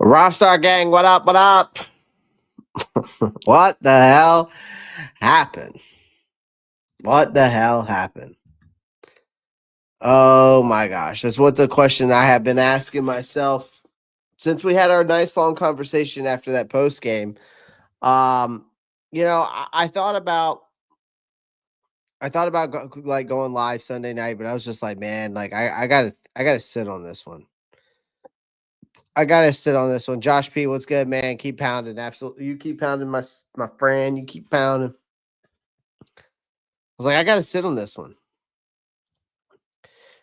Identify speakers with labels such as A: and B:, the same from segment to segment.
A: Roppstar gang, what up? What up? What the hell happened? What the hell happened? Oh my gosh. That's what the question I have been asking myself since we had our nice long conversation after that post game. Um, I thought about like going live Sunday night, but I was just like, man, like I gotta sit on this one. I gotta sit on this one. Josh P, what's good, man? Keep pounding. Absolutely. You keep pounding, my friend. You keep pounding. I was like, I got to sit on this one.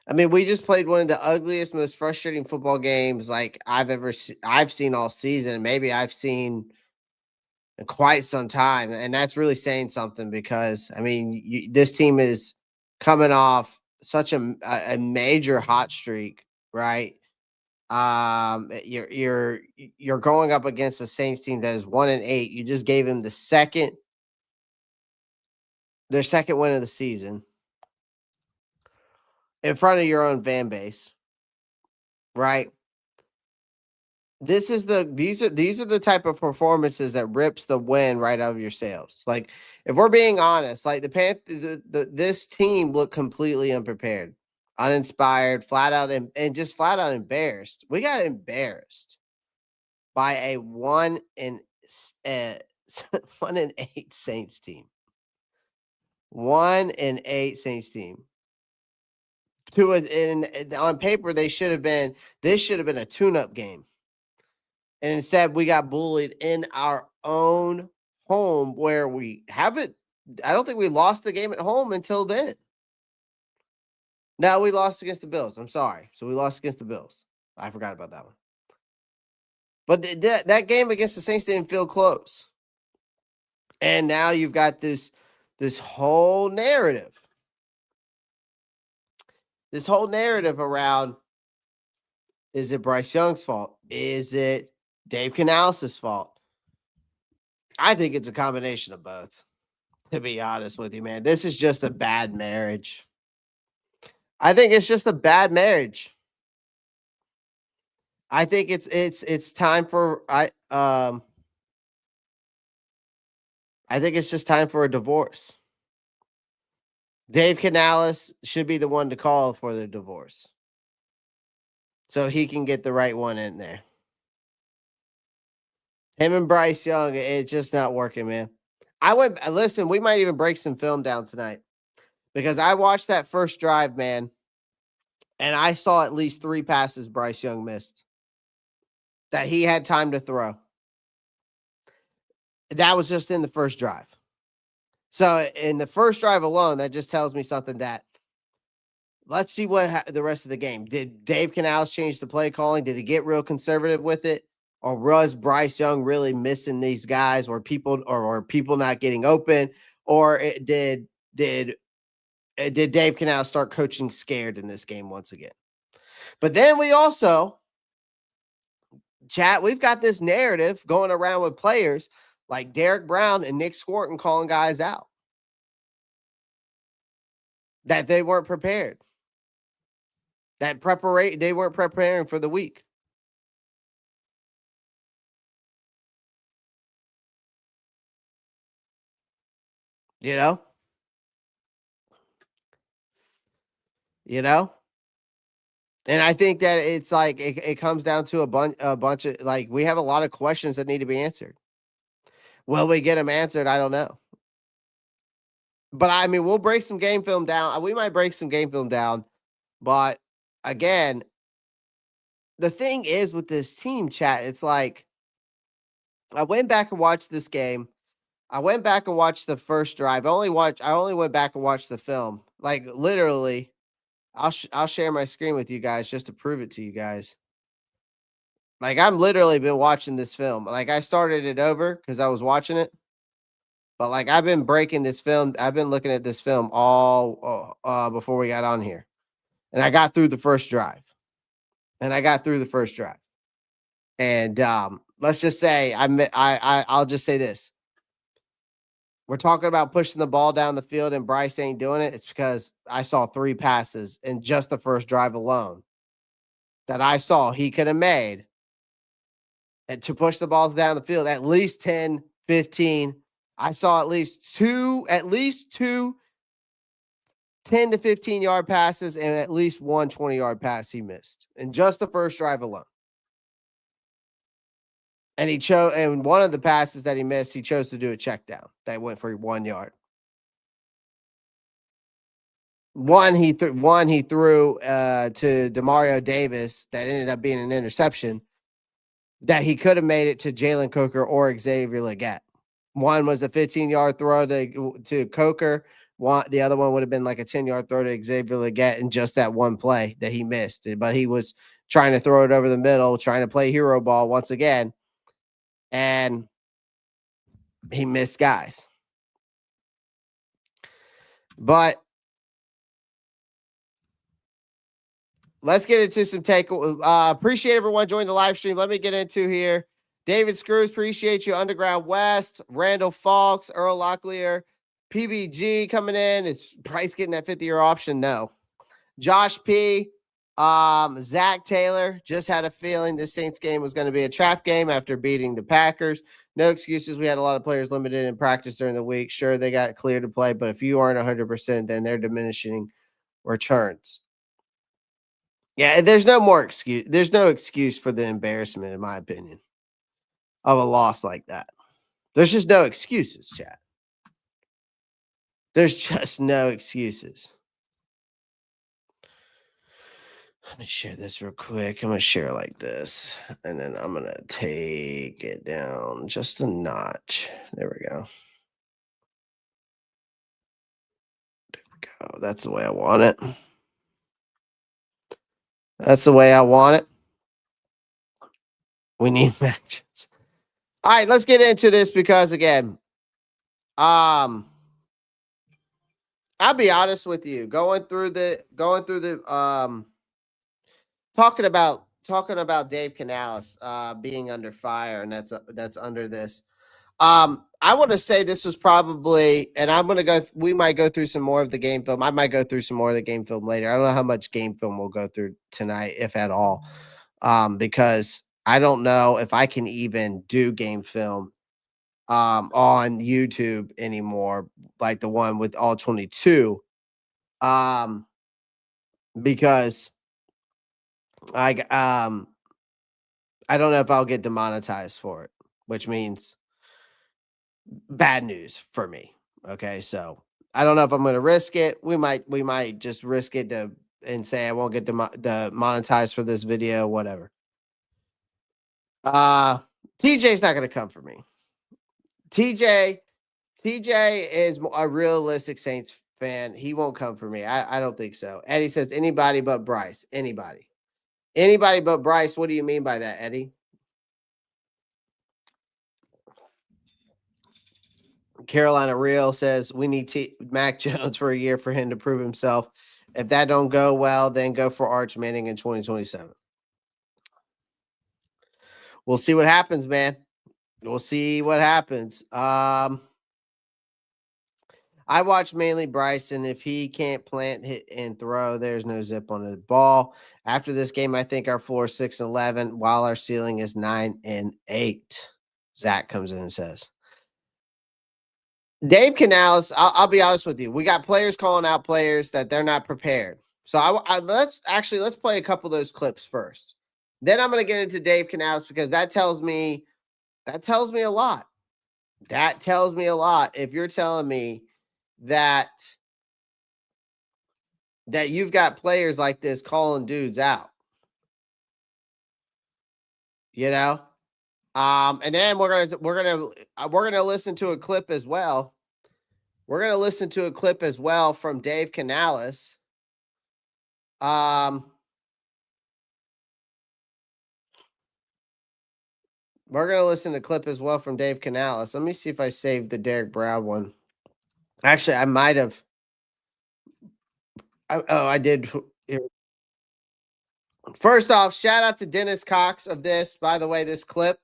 A: I mean, we just played one of the ugliest, most frustrating football games like I've seen all season. Maybe I've seen in quite some time, and that's really saying something because I mean, this team is coming off such a major hot streak, right? You're going up against a Saints team that is 1-8. You just gave them their second win of the season in front of your own fan base, right? These are the type of performances that rips the win right out of your sails. Like if we're being honest, like this team looked completely unprepared, uninspired, flat out and just flat out embarrassed. We got embarrassed by a 1-8 Saints team. 1-8 Saints team. On paper, this should have been a tune-up game. And instead, we got bullied in our own home where we haven't. I don't think we lost the game at home until then. No, we lost against the Bills. I'm sorry. So we lost against the Bills. I forgot about that one. But that game against the Saints didn't feel close. And now you've got this whole narrative. This whole narrative around, is it Bryce Young's fault? Is it Dave Canales' fault? I think it's a combination of both, to be honest with you, man. This is just a bad marriage. I think it's just a bad marriage. I think it's time for I think it's just time for a divorce. Dave Canales should be the one to call for the divorce, so he can get the right one in there. Him and Bryce Young, it's just not working, man. Listen, we might even break some film down tonight because I watched that first drive, man, and I saw at least 3 passes Bryce Young missed that he had time to throw. That was just in the first drive. So in the first drive alone, that just tells me something that let's see what the rest of the game. Did Dave Canales change the play calling? Did he get real conservative with it? Or was Bryce Young really missing these guys or people not getting open? Or did Dave Canales start coaching scared in this game once again? But then we also, we've got this narrative going around with players like Derek Brown and Nick Swarton calling guys out that they weren't prepared. They weren't preparing for the week. You know? And I think that it's like it comes down to a bunch of like we have a lot of questions that need to be answered. Will we get them answered? I don't know. But I mean, we'll break some game film down. We might break some game film down. But again, the thing is with this team, chat, it's like I went back and watched this game. I went back and watched the first drive. I only went back and watched the film. Like literally, I'll share my screen with you guys just to prove it to you guys. Like I'm literally been watching this film. Like I started it over because I was watching it. But like I've been breaking this film. I've been looking at this film all before we got on here. And I got through the first drive. And let's just say I'll just say this. We're talking about pushing the ball down the field and Bryce ain't doing it. It's because I saw 3 passes in just the first drive alone that I saw he could have made to push the balls down the field, at least 10, 15. I saw at least two 10 to 15-yard passes and at least one 20-yard pass he missed in just the first drive alone. And and one of the passes that he missed, he chose to do a check down that went for 1 yard. One he threw to Demario Davis that ended up being an interception that he could have made it to Jalen Coker or Xavier Legette. One was a 15-yard throw to Coker. The other one would have been like a 10-yard throw to Xavier Legette in just that one play that he missed. But he was trying to throw it over the middle, trying to play hero ball once again, and he missed guys. But let's get into some take. Appreciate everyone joining the live stream. Let me get into here. David Screws, appreciate you. Underground West, Randall Falks, Earl Locklear, PBG coming in. Is Bryce getting that 50-year option? No. Josh P. Zach Taylor, just had a feeling this Saints game was going to be a trap game after beating the Packers. No excuses. We had a lot of players limited in practice during the week. Sure, they got cleared to play, but if you aren't 100%, then they're diminishing returns. Yeah, there's no more excuse. There's no excuse for the embarrassment, in my opinion, of a loss like that. There's just no excuses, chat. There's just no excuses. Let me share this real quick. I'm going to share like this, and then I'm going to take it down just a notch. There we go. There we go. That's the way I want it. That's the way I want it. We need matches. All right, let's get into this because, again, I'll be honest with you. Going through the talking about Dave Canales being under fire, and that's under this. I want to say this was probably, and I'm going to go. We might go through some more of the game film. I might go through some more of the game film later. I don't know how much game film we'll go through tonight, if at all, because I don't know if I can even do game film on YouTube anymore, like the one with all 22, because I don't know if I'll get demonetized for it, which means bad news for me. Okay, so I don't know if I'm going to risk it. We might just risk it and say I won't get demonetized for this video, whatever. TJ's not going to come for me. TJ is a realistic Saints fan. He won't come for me. I don't think so. Eddie says anybody but Bryce. Anybody but Bryce. What do you mean by that, Eddie? Carolina Real says we need Mac Jones for a year for him to prove himself. If that don't go well, then go for Arch Manning in 2027. We'll see what happens, man. We'll see what happens. I watch mainly Bryson. If he can't plant, hit, and throw, there's no zip on the ball. After this game, I think our floor is 6-11, while our ceiling is 9-8. Zach comes in and says, Dave Canales, I'll be honest with you. We got players calling out players that they're not prepared. So let's play a couple of those clips first. Then I'm going to get into Dave Canales because that tells me a lot. That tells me a lot. If you're telling me that you've got players like this calling dudes out, you know, and then we're gonna listen to a clip as well. We're gonna listen to a clip as well from Dave Canales. We're gonna listen to a clip as well from Dave Canales. Let me see if I saved the Derek Brown one. Actually, I might have. I did. First off, shout out to Dennis Cox of this. By the way, this clip,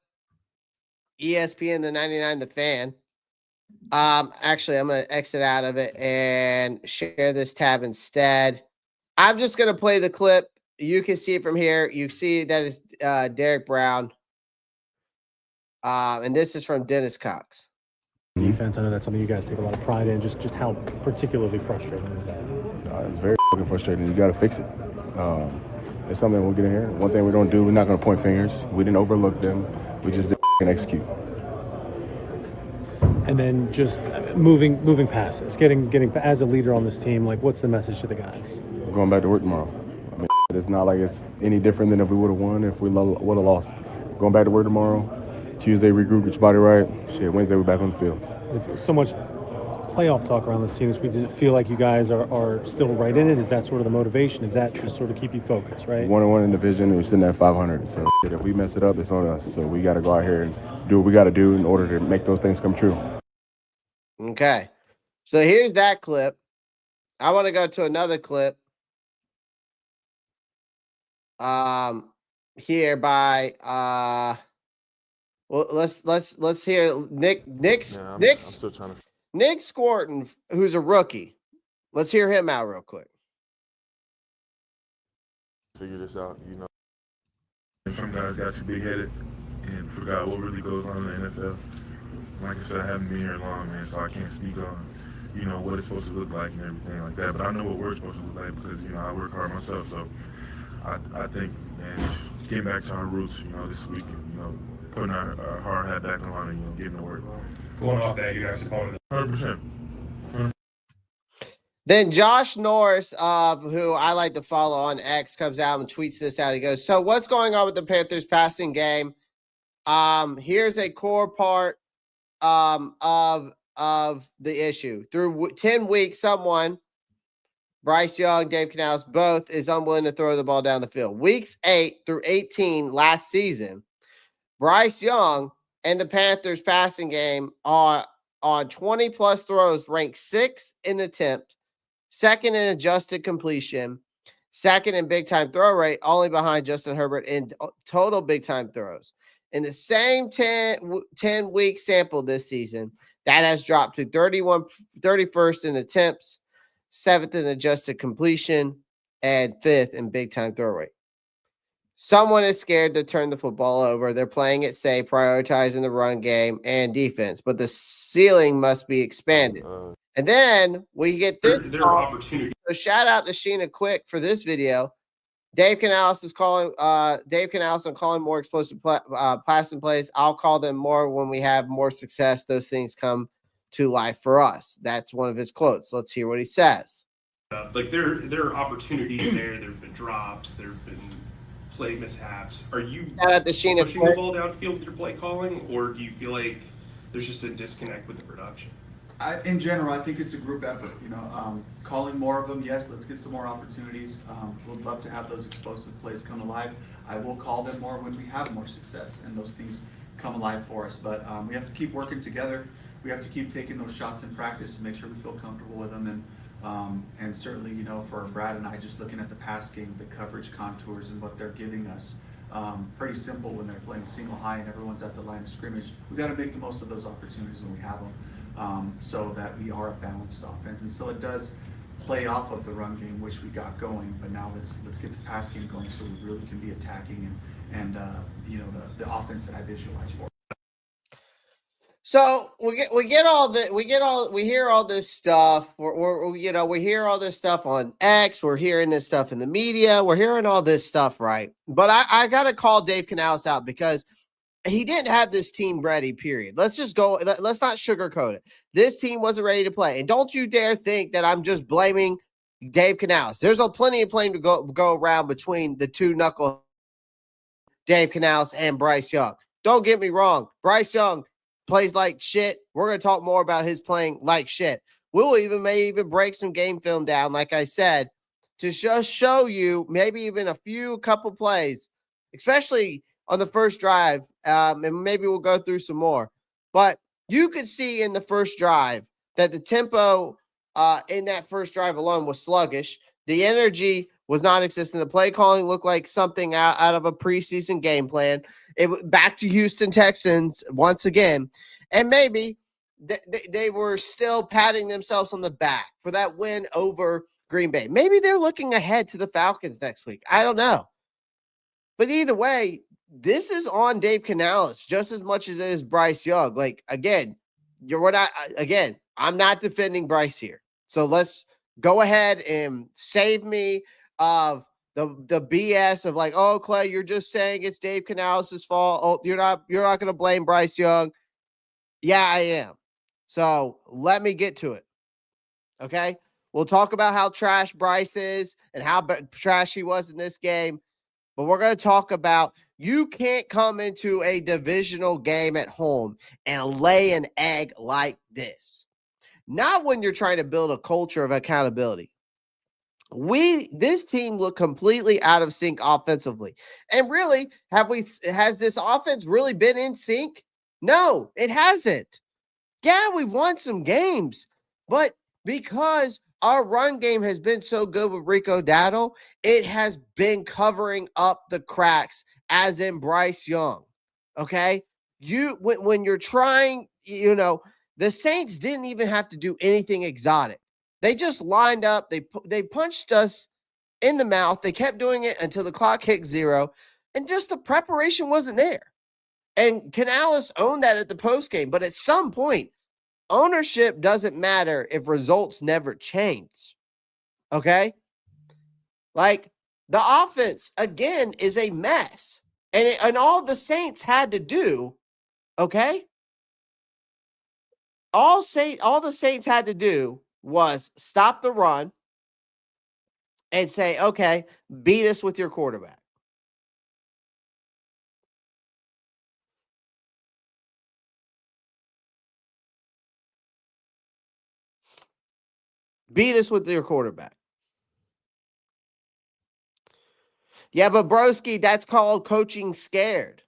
A: ESPN the 99 The Fan. Actually, I'm gonna exit out of it and share this tab instead. I'm just gonna play the clip. You can see it from here. You see that is Derek Brown And this is from Dennis Cox.
B: Defense, I know that's something you guys take a lot of pride in. Just how particularly frustrating is that?
C: It's very frustrating. You got to fix it. It's something we'll get in here. One thing we don't do, we're not going to point fingers. We didn't overlook them. We just didn't execute.
B: And then just moving past this, getting as a leader on this team, like what's the message to the guys?
C: We're going back to work tomorrow. I mean, it's not like it's any different than if we would have won, if we would have lost. Going back to work tomorrow. Tuesday, regroup, get your body right. Shit, Wednesday, we're back on the field.
B: There's so much playoff talk around this team. Does it feel like you guys are still right in it? Is that sort of the motivation? Is that just sort of keep you focused, right?
C: 1-1 in division, and we're sitting at 500. So if we mess it up, it's on us. So we got to go out here and do what we got to do in order to make those things come true.
A: Okay. So here's that clip. I want to go to another clip. Here by well, let's hear Nick Scorton, who's a rookie. Let's hear him out real quick.
D: Figure this out, you know. Some guys got too big headed and forgot what really goes on in the NFL. Like I said, I haven't been here long, man, so I can't speak on, you know, what it's supposed to look like and everything like that. But I know what we're supposed to look like because, you know, I work hard myself. So I think, man, getting back to our roots, you know, this week, and, you know, putting our hard hat back on and, you know, getting to work.
E: Going off that, you guys supported
D: 100%.
A: Then Josh Norris, who I like to follow on X, comes out and tweets this out. He goes, so what's going on with the Panthers passing game? Here's a core part of the issue. Through 10 weeks, someone, Bryce Young, Dave Canales, both is unwilling to throw the ball down the field. Weeks 8 through 18 last season, Bryce Young and the Panthers passing game on 20-plus throws ranked 6th in attempt, 2nd in adjusted completion, 2nd in big-time throw rate, only behind Justin Herbert in total big-time throws. In the same 10-week sample this season, that has dropped to 31st in attempts, 7th in adjusted completion, and 5th in big-time throw rate. Someone is scared to turn the football over. They're playing it safe, prioritizing the run game and defense, but the ceiling must be expanded. And then we get this.
E: There are opportunities.
A: So shout out to Sheena Quick for this video. Dave Canales is calling. Dave Canales on calling more explosive passing plays. I'll call them more when we have more success. Those things come to life for us. That's one of his quotes. Let's hear what he says.
E: Like there are opportunities there. There have been drops. There have been play mishaps. Are you pushing the ball downfield with your play calling, or do you feel like there's just a disconnect with the production?
F: In general, I think it's a group effort. You know, calling more of them. Yes, let's get some more opportunities. We'd love to have those explosive plays come alive. I will call them more when we have more success and those things come alive for us. But we have to keep working together. We have to keep taking those shots in practice to make sure we feel comfortable with them. And certainly, you know, for Brad and I, just looking at the pass game, the coverage contours and what they're giving us, pretty simple when they're playing single high and everyone's at the line of scrimmage. We got to make the most of those opportunities when we have them, so that we are a balanced offense. And so it does play off of the run game, which we got going. But now let's get the pass game going so we really can be attacking and you know, the offense that I visualize for.
A: So we hear all this stuff. We hear all this stuff on X. We're hearing this stuff in the media. We're hearing all this stuff, right? But I gotta call Dave Canales out because he didn't have this team ready. Period. Let's just go. Let's not sugarcoat it. This team wasn't ready to play, and don't you dare think that I'm just blaming Dave Canales. There's plenty of blame to go around between the two knuckle, Dave Canales and Bryce Young. Don't get me wrong, Bryce Young plays like shit. We're going to talk more about his playing like shit. May even break some game film down, like I said, to just show you maybe even a couple plays, especially on the first drive, and maybe we'll go through some more. But you could see in the first drive that the tempo in that first drive alone was sluggish. The energy was non existent. The play calling looked like something out of a preseason game plan. It back to Houston Texans once again. And maybe they were still patting themselves on the back for that win over Green Bay. Maybe they're looking ahead to the Falcons next week. I don't know. But either way, this is on Dave Canales just as much as it is Bryce Young. Like, again, I'm not defending Bryce here. So let's go ahead and save me of the BS of like, oh, Clay, you're just saying it's Dave Canales' fault. Oh, you're not going to blame Bryce Young. Yeah, I am. So let me get to it. Okay. We'll talk about how trash Bryce is and how trash he was in this game. But we're going to talk about you can't come into a divisional game at home and lay an egg like this. Not when you're trying to build a culture of accountability. This team looked completely out of sync offensively. And really, has this offense really been in sync? No, it hasn't. Yeah, we've won some games, but because our run game has been so good with Rico Dowdle, it has been covering up the cracks, as in Bryce Young. Okay, when you're trying, the Saints didn't even have to do anything exotic. They just lined up. They punched us in the mouth. They kept doing it until the clock hit 0, and just the preparation wasn't there. And Canales owned that at the post game. But at some point, ownership doesn't matter if results never change. Okay? Like, the offense, again, is a mess. And all the Saints had to do, okay? All the Saints had to do was stop the run and say, okay, beat us with your quarterback. Beat us with your quarterback. Yeah, but broski, that's called coaching scared.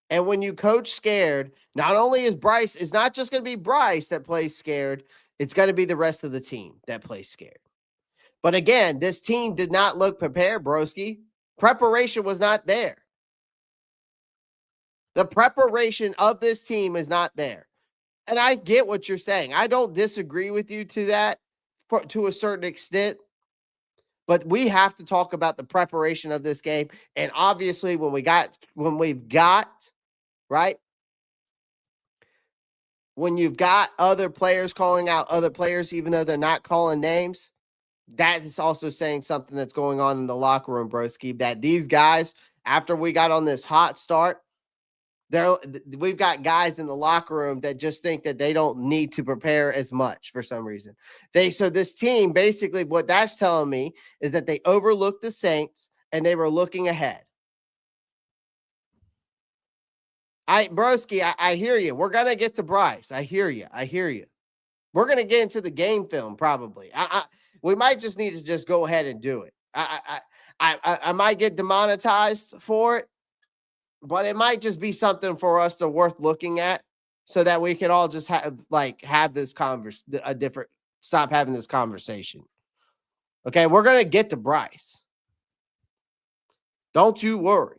A: And when you coach scared, not only is Bryce, it's not just going to be Bryce that plays scared, it's going to be the rest of the team that plays scared. But again, this team did not look prepared, broski. Preparation was not there. The preparation of this team is not there. And I get what you're saying. I don't disagree with you to that, to a certain extent. But we have to talk about the preparation of this game. And obviously, when we've got, right? When you've got other players calling out other players, even though they're not calling names, that is also saying something that's going on in the locker room, broski, that these guys, after we got on this hot start, we've got guys in the locker room that just think that they don't need to prepare as much for some reason. So this team, basically what that's telling me is that they overlooked the Saints and they were looking ahead. Broski, I hear you. We're going to get to Bryce. I hear you. We're going to get into the game film probably. We might just need to just go ahead and do it. I might get demonetized for it, but it might just be something for us to worth looking at so that we can all just have this stop having this conversation. Okay, we're going to get to Bryce. Don't you worry.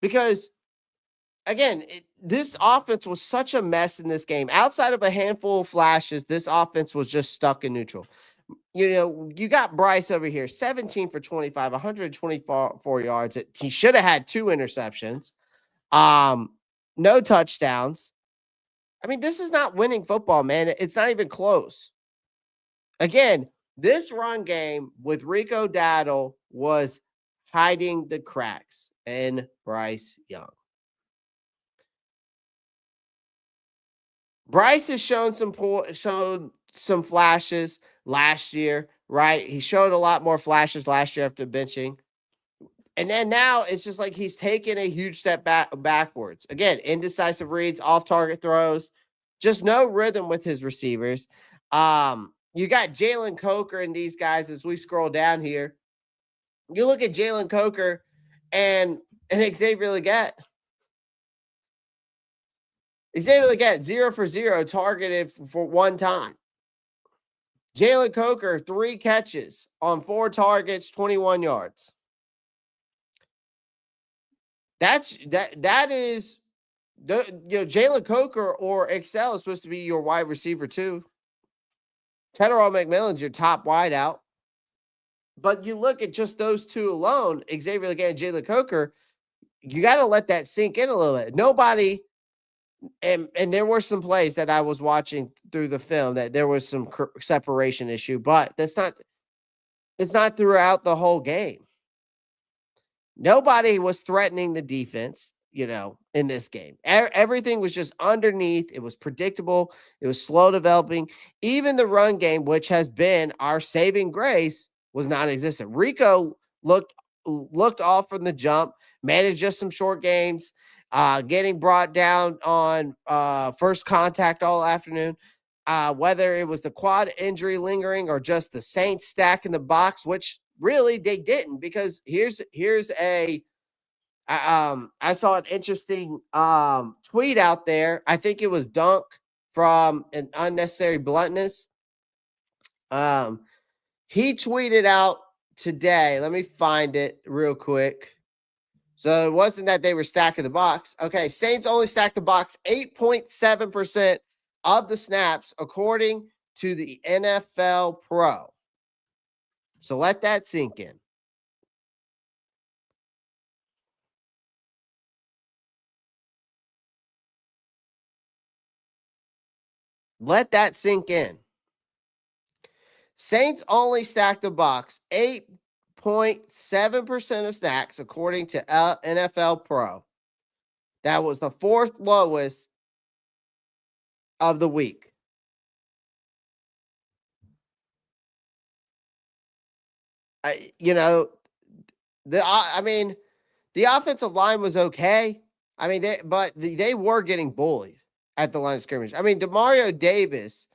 A: Because, again, this offense was such a mess in this game. Outside of a handful of flashes, this offense was just stuck in neutral. You got Bryce over here, 17 for 25, 124 yards. He should have had 2 interceptions. No touchdowns. I mean, this is not winning football, man. It's not even close. Again, this run game with Rico Dowdle was hiding the cracks in Bryce Young. Bryce has shown some flashes last year, right? He showed a lot more flashes last year after benching. And then now it's just like he's taken a huge step backwards. Again, indecisive reads, off-target throws, just no rhythm with his receivers. You got Jalen Coker and these guys as we scroll down here. You look at Jalen Coker and Xavier Legette. Xavier Legette, 0 for 0, targeted for 1 time. Jalen Coker, 3 catches on 4 targets, 21 yards. That is Jalen Coker or Excel is supposed to be your wide receiver too. Teteral McMillan's your top wideout. But you look at just those two alone, Xavier Legay and Jalen Coker, you got to let that sink in a little bit. Nobody, and there were some plays that I was watching through the film that there was some separation issue, but it's not throughout the whole game. Nobody was threatening the defense, in this game. Everything was just underneath. It was predictable. It was slow developing. Even the run game, which has been our saving grace, was non-existent. Rico looked off from the jump, managed just some short games, getting brought down on first contact all afternoon. Whether it was the quad injury lingering or just the Saints stack in the box, which really they didn't, because here's I saw an interesting tweet out there. I think it was Dunk from An Unnecessary Bluntness. He tweeted out today. Let me find it real quick. So it wasn't that they were stacking the box. Okay, Saints only stacked the box 8.7% of the snaps, according to the NFL Pro. So let that sink in. Let that sink in. Saints only stacked the box 8.7% of stacks, according to NFL Pro. That was the fourth lowest of the week. The offensive line was okay. They were getting bullied at the line of scrimmage. Demario Davis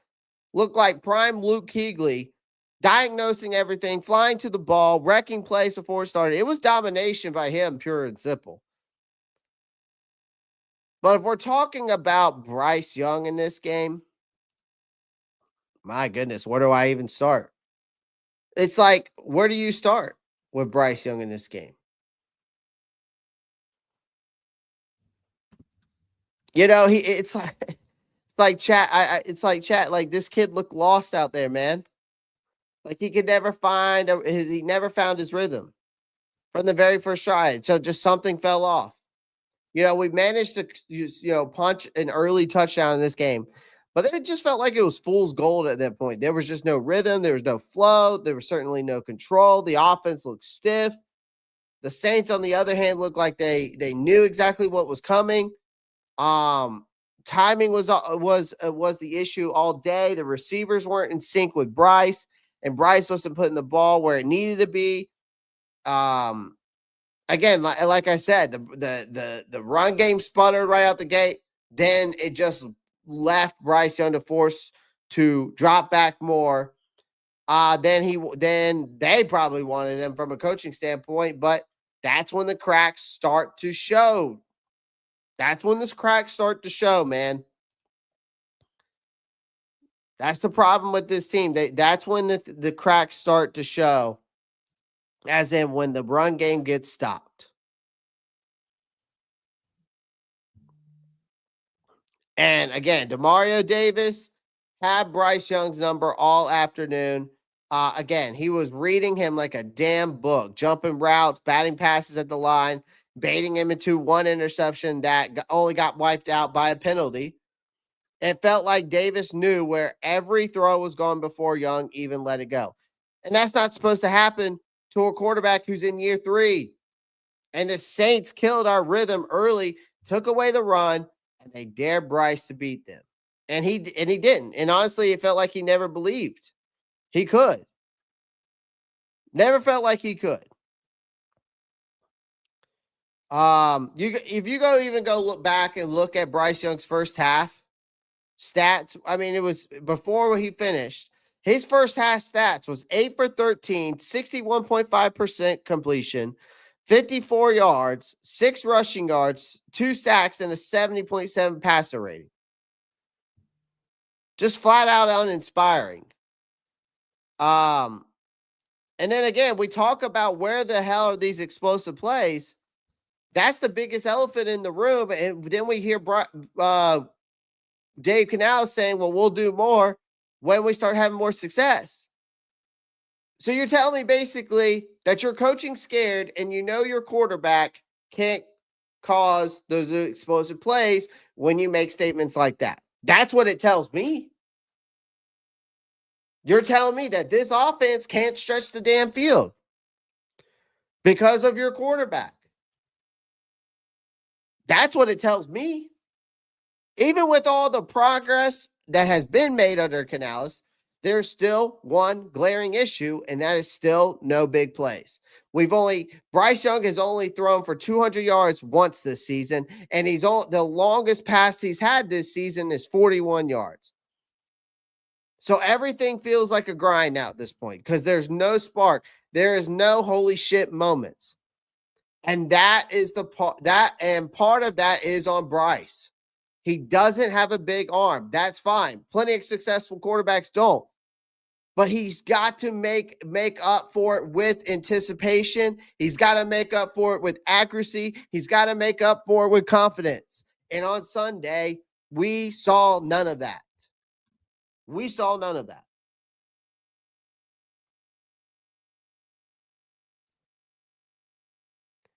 A: looked like prime Luke Kuechly, diagnosing everything, flying to the ball, wrecking plays before it started. It was domination by him, pure and simple. But if we're talking about Bryce Young in this game, my goodness, where do I even start? It's like, where do you start with Bryce Young in this game? It's like chat. It's like chat. Like, this kid looked lost out there, man. Like, he could never he never found his rhythm from the very first try. So just something fell off. We managed to punch an early touchdown in this game, but it just felt like it was fool's gold at that point. There was just no rhythm. There was no flow. There was certainly no control. The offense looked stiff. The Saints, on the other hand, looked like they knew exactly what was coming. Timing was the issue all day. The receivers weren't in sync with Bryce, and Bryce wasn't putting the ball where it needed to be. Again, like I said, the run game sputtered right out the gate. Then it just left Bryce Young to force to drop back more. Then they probably wanted him from a coaching standpoint, but that's when the cracks start to show. That's when the cracks start to show, man. That's the problem with this team. That's when the cracks start to show, as in when the run game gets stopped. And again, Demario Davis had Bryce Young's number all afternoon. Again, he was reading him like a damn book, jumping routes, batting passes at the line, baiting him into one interception that only got wiped out by a penalty. It felt like Davis knew where every throw was going before Young even let it go. And that's not supposed to happen to a quarterback who's in year 3. And the Saints killed our rhythm early, took away the run, and they dared Bryce to beat them. And he didn't. And honestly, it felt like he never believed he could. Never felt like he could. If you go look back and look at Bryce Young's first half stats, it was before he finished. His first half stats was 8 for 13, 61.5% completion, 54 yards, 6 rushing yards, 2 sacks, and a 70.7 passer rating. Just flat out uninspiring. And then again, we talk about where the hell are these explosive plays. That's the biggest elephant in the room. And then we hear Dave Canales saying, well, we'll do more when we start having more success. So you're telling me basically that you're coaching scared and you know your quarterback can't cause those explosive plays when you make statements like that. That's what it tells me. You're telling me that this offense can't stretch the damn field because of your quarterback. That's what it tells me. Even with all the progress that has been made under Canales, there's still one glaring issue, and that is still no big plays. Bryce Young has only thrown for 200 yards once this season, and the longest pass he's had this season is 41 yards. So everything feels like a grind now at this point because there's no spark. There is no holy shit moments. And that is part of that is on Bryce. He doesn't have a big arm. That's fine. Plenty of successful quarterbacks don't. But he's got to make up for it with anticipation. He's got to make up for it with accuracy. He's got to make up for it with confidence. And on Sunday, we saw none of that. We saw none of that.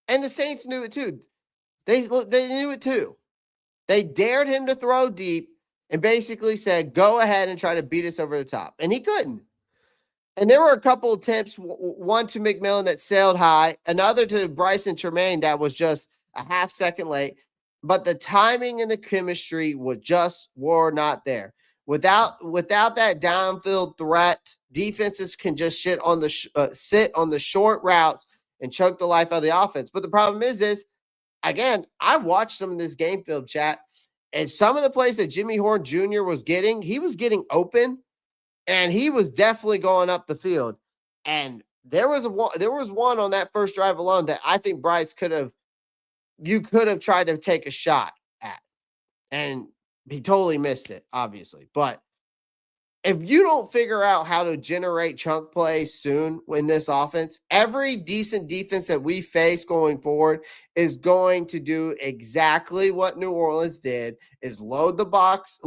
A: And the Saints knew it too. They knew it too. They dared him to throw deep and basically said, go ahead and try to beat us over the top. And he couldn't. And there were a couple attempts, one to McMillan that sailed high, another to Bryson Tremaine that was just a half second late. But the timing and the chemistry were not there. Without that downfield threat, defenses can just sit on the short routes and choke the life out of the offense. But the problem is again, I watched some of this game film chat, and some of the plays that Jimmy Horn Jr. was getting, he was getting open. And he was definitely going up the field. And there was one on that first drive alone that I think Bryce could have tried to take a shot at. And he totally missed it, obviously. But if you don't figure out how to generate chunk plays soon in this offense, every decent defense that we face going forward is going to do exactly what New Orleans did, is load the box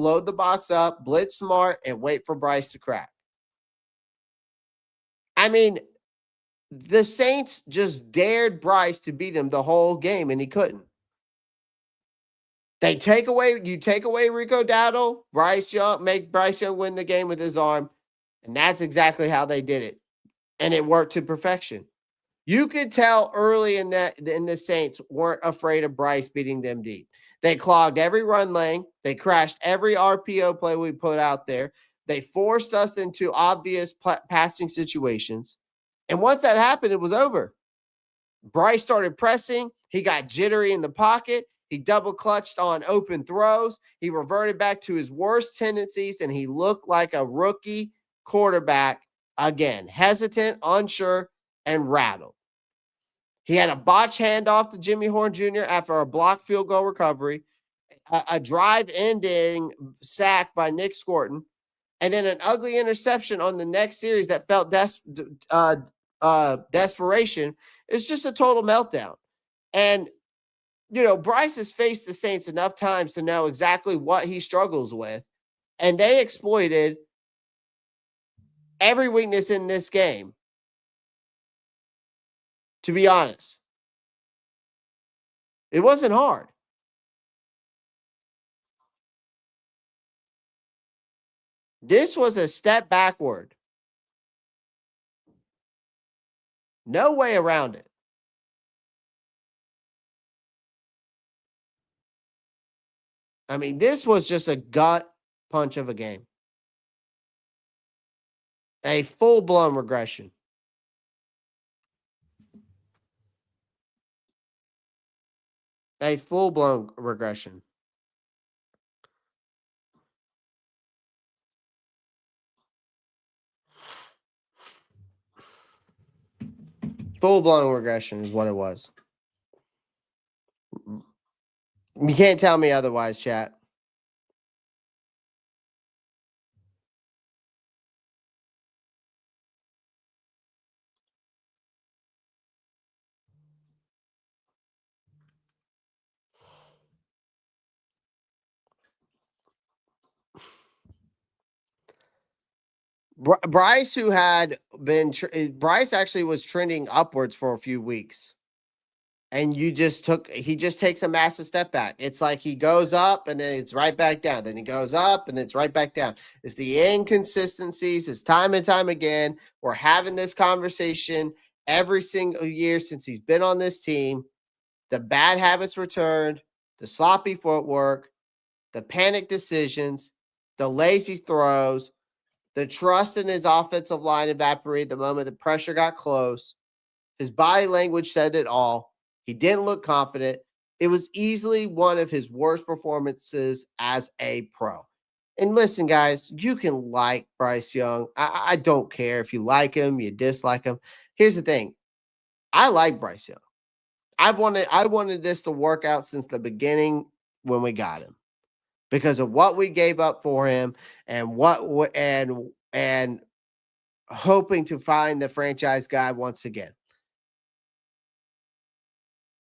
A: up, blitz smart, and wait for Bryce to crack. I mean, the Saints just dared Bryce to beat him the whole game, and he couldn't. You take away Rico Dowdle, make Bryce Young win the game with his arm, and that's exactly how they did it. And it worked to perfection. You could tell early in the Saints weren't afraid of Bryce beating them deep. They clogged every run lane. They crashed every RPO play we put out there. They forced us into obvious passing situations. And once that happened, it was over. Bryce started pressing. He got jittery in the pocket. He double clutched on open throws. He reverted back to his worst tendencies, and he looked like a rookie quarterback again, hesitant, unsure, and rattled. He had a botch handoff to Jimmy Horn Jr. after a blocked field goal recovery, a drive-ending sack by Nick Scorton, and then an ugly interception on the next series that felt desperation. It's just a total meltdown. And, Bryce has faced the Saints enough times to know exactly what he struggles with, and they exploited every weakness in this game, to be honest. It wasn't hard. This was a step backward. No way around it. I mean, this was just a gut punch of a game. A full-blown regression. A full-blown regression. Full-blown regression is what it was. You can't tell me otherwise, chat. Bryce, who had been Bryce actually was trending upwards for a few weeks. And he just takes a massive step back. It's like he goes up and then it's right back down. Then he goes up and it's right back down. It's the inconsistencies. It's time and time again. We're having this conversation every single year since he's been on this team. The bad habits returned, the sloppy footwork, the panic decisions, the lazy throws, the trust in his offensive line evaporated the moment the pressure got close. His body language said it all. He didn't look confident. It was easily one of his worst performances as a pro. And listen, guys, you can like Bryce Young. I don't care if you like him, you dislike him. Here's the thing. I like Bryce Young. I wanted this to work out since the beginning when we got him because of what we gave up for him and and hoping to find the franchise guy once again.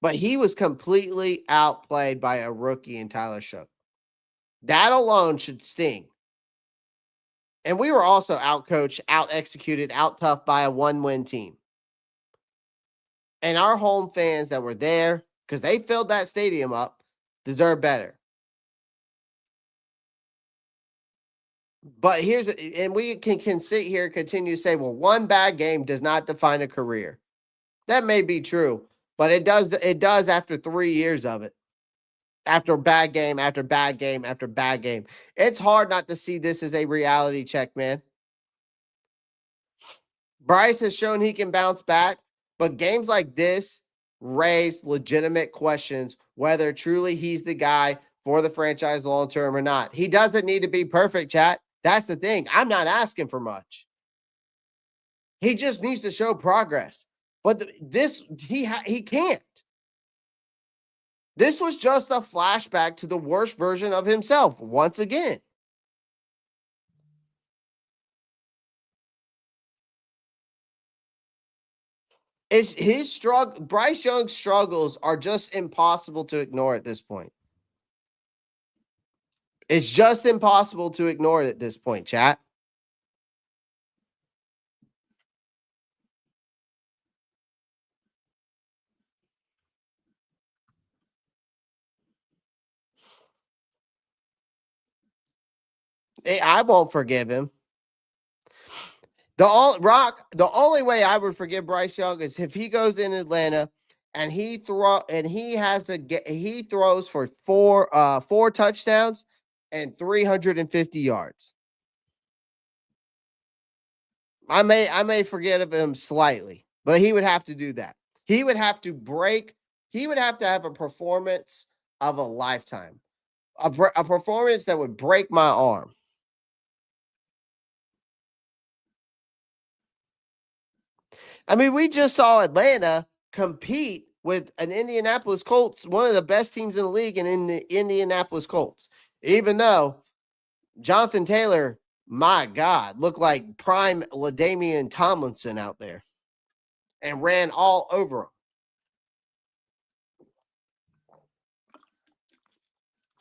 A: But he was completely outplayed by a rookie in Tyler Shough. That alone should sting. And we were also outcoached, out-executed, out-toughed by a one-win team. And our home fans that were there, because they filled that stadium up, deserve better. But and we can sit here and continue to say, well, one bad game does not define a career. That may be true, but it does after 3 years of it. After bad game, after bad game, after bad game. It's hard not to see this as a reality check, man. Bryce has shown he can bounce back, but games like this raise legitimate questions whether truly he's the guy for the franchise long term or not. He doesn't need to be perfect, chat. That's the thing. I'm not asking for much. He just needs to show progress. But he can't. This was just a flashback to the worst version of himself once again. It's his struggle. Bryce Young's struggles are just impossible to ignore at this point. It's just impossible to ignore it at this point, chat. I won't forgive him. The only way I would forgive Bryce Young is if he goes in Atlanta and he throws for four touchdowns and 350 yards. I may forget of him slightly, but he would have to do that. He would have to have a performance of a lifetime. A performance that would break my arm. I mean, we just saw Atlanta compete with an Indianapolis Colts, one of the best teams in the league, and in the Indianapolis Colts. Even though Jonathan Taylor, my God, looked like prime LaDainian Tomlinson out there and ran all over him.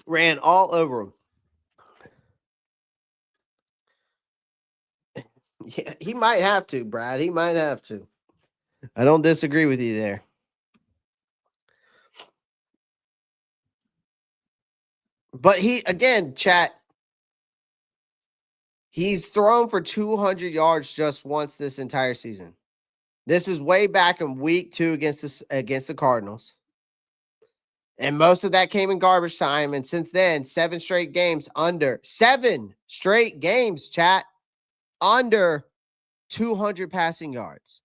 A: Ran all over him. Yeah, he might have to, Brad. He might have to. I don't disagree with you there. But chat, he's thrown for 200 yards just once this entire season. This is way back in week 2 against the Cardinals. And most of that came in garbage time. And since then, 7 straight games, chat, under 200 passing yards.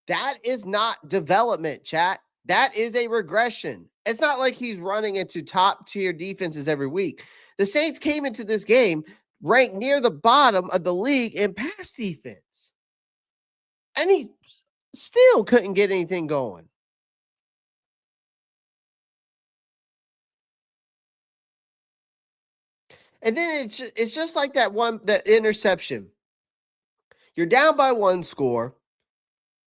A: That is not development, chat. That is a regression. It's not like he's running into top-tier defenses every week. The Saints came into this game ranked near the bottom of the league in pass defense. And he still couldn't get anything going. And then it's just like that interception. You're down by 1 score,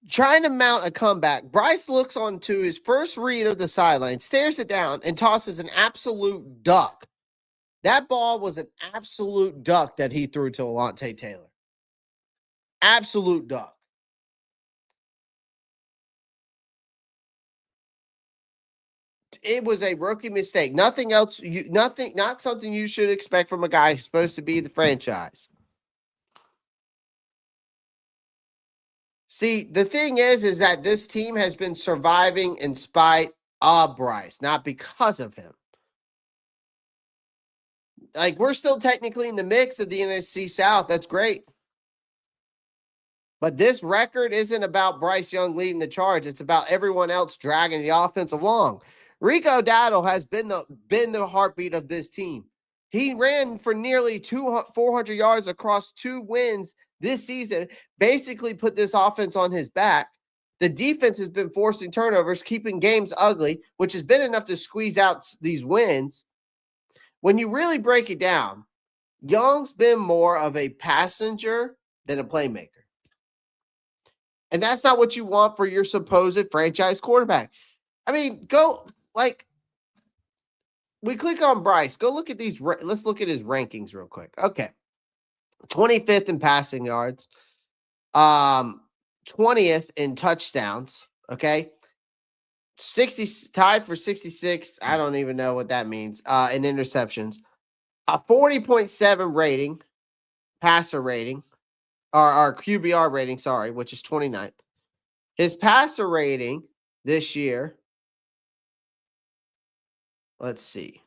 A: trying to mount a comeback. Bryce looks onto his first read of the sideline, stares it down, and tosses an absolute duck. That ball was an absolute duck that he threw to Alontae Taylor. Absolute duck. It was a rookie mistake. Nothing else. Not something you should expect from a guy who's supposed to be the franchise. See, the thing is that this team has been surviving in spite of Bryce, not because of him. Like, we're still technically in the mix of the NFC South. That's great. But this record isn't about Bryce Young leading the charge. It's about everyone else dragging the offense along. Rico Dowdle has been the heartbeat of this team. He ran for nearly 400 yards across 2 wins this season, basically put this offense on his back. The defense has been forcing turnovers, keeping games ugly, which has been enough to squeeze out these wins. When you really break it down, Young's been more of a passenger than a playmaker. And that's not what you want for your supposed franchise quarterback. I mean, we click on Bryce. Go look at these. Let's look at his rankings real quick. Okay. 25th in passing yards. 20th in touchdowns. Okay. 60 tied for 66. I don't even know what that means. In interceptions. A 40.7 rating, passer rating, or QBR rating, sorry, which is 29th. His passer rating this year, let's see.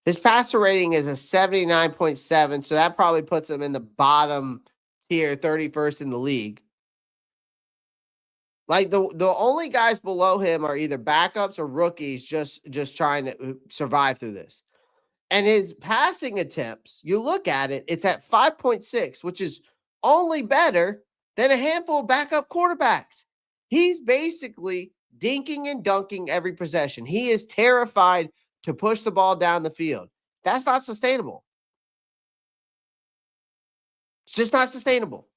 A: His passer rating is a 79.7, so that probably puts him in the bottom tier, 31st in the league. Like, the only guys below him are either backups or rookies just trying to survive through this. And his passing attempts, you look at it, it's at 5.6, which is only better than a handful of backup quarterbacks. He's basically dinking and dunking every possession. He is terrified to push the ball down the field. That's not sustainable. It's just not sustainable.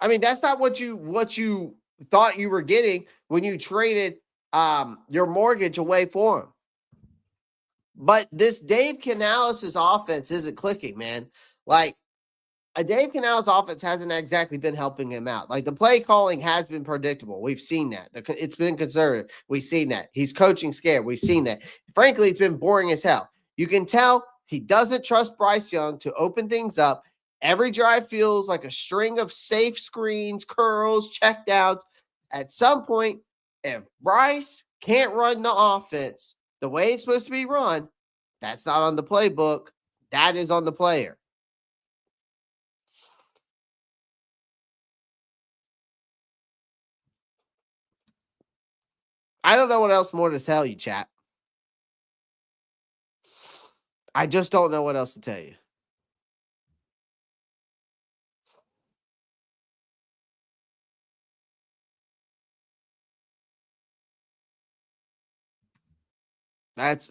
A: I mean, that's not what you thought you were getting when you traded your mortgage away for him. But this Dave Canales' offense isn't clicking, man. Like, a Dave Canales' offense hasn't exactly been helping him out. Like, the play calling has been predictable. We've seen that. It's been conservative. We've seen that. He's coaching scared. We've seen that. Frankly, it's been boring as hell. You can tell he doesn't trust Bryce Young to open things up. Every drive feels like a string of safe screens, curls, checkdowns. At some point, if Bryce can't run the offense the way it's supposed to be run, that's not on the playbook. That is on the player. I don't know what else more to tell you, chat. I just don't know what else to tell you. That's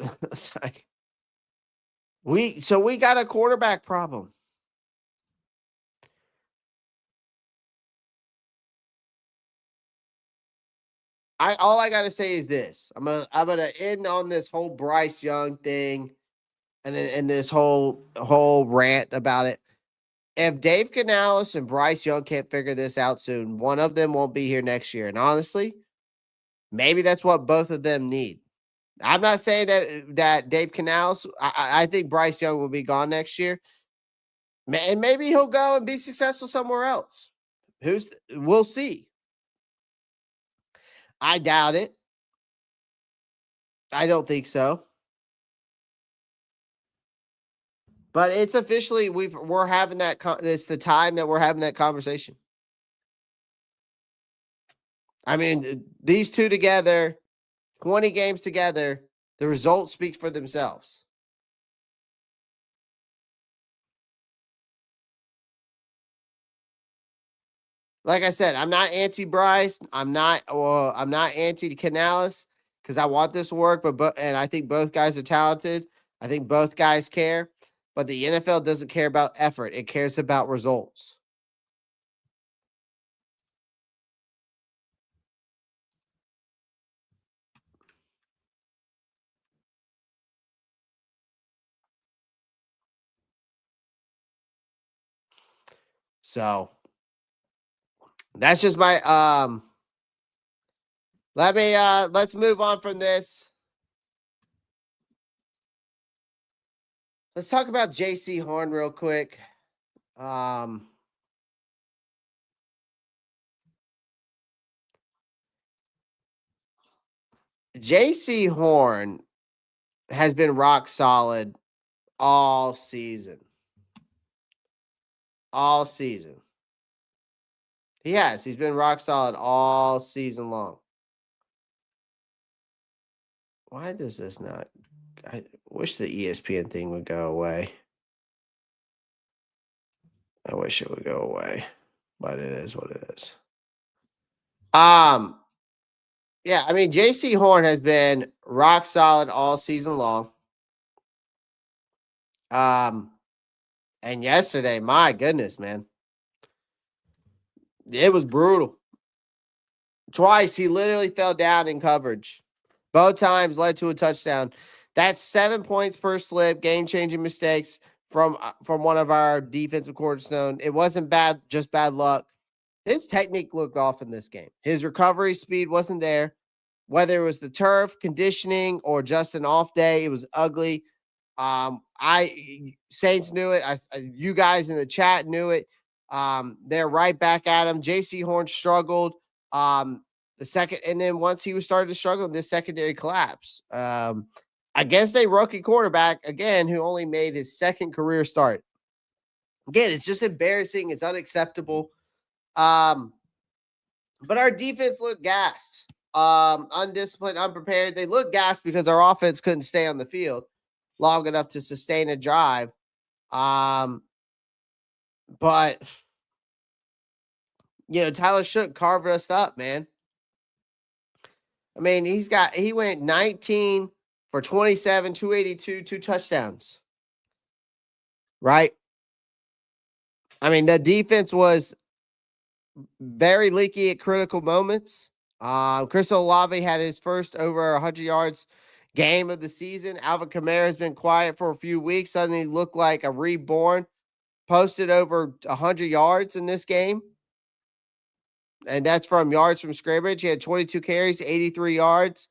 A: like we got a quarterback problem. All I gotta say is this. I'm gonna end on this whole Bryce Young thing and this whole rant about it. If Dave Canales and Bryce Young can't figure this out soon, one of them won't be here next year. And honestly, maybe that's what both of them need. I'm not saying that Dave Canales. I think Bryce Young will be gone next year, and maybe he'll go and be successful somewhere else. We'll see. I doubt it. I don't think so. But it's officially we're having that. It's the time that we're having that conversation. I mean, these two together, 20 games together, the results speak for themselves. Like I said, I'm not anti-Bryce. I'm not anti-Canales because I want this to work. And I think both guys are talented. I think both guys care. But the NFL doesn't care about effort. It cares about results. So that's just my let's move on from this. Let's talk about J.C. Horn real quick. J.C. Horn has been rock solid all season. All season. He has. He's been rock solid all season long. Why does this not? I wish the ESPN thing would go away. I wish it would go away, but it is what it is. Yeah, I mean, J.C. Horn has been rock solid all season long. And yesterday, my goodness, man, it was brutal. Twice, he literally fell down in coverage. Both times led to a touchdown. That's 7 points per slip, game-changing mistakes from one of our defensive cornerstone. It wasn't bad, just bad luck. His technique looked off in this game. His recovery speed wasn't there. Whether it was the turf, conditioning, or just an off day, it was ugly. Saints knew it. You guys in the chat knew it. They're right back at him. J.C. Horn struggled. The second, and then once he was started to struggle, this secondary collapse. Against a rookie quarterback, again, who only made his second career start. Again, it's just embarrassing. It's unacceptable. But our defense looked gassed. Undisciplined, unprepared. They looked gassed because our offense couldn't stay on the field long enough to sustain a drive. But Tyler Shook carved us up, man. I mean, he went 19 for 27, 282, 2 touchdowns. Right? I mean, the defense was very leaky at critical moments. Chris Olave had his first over 100 yards game of the season. Alvin Kamara has been quiet for a few weeks. Suddenly looked like a reborn. Posted over 100 yards in this game. And that's from yards from scrimmage. He had 22 carries, 83 yards.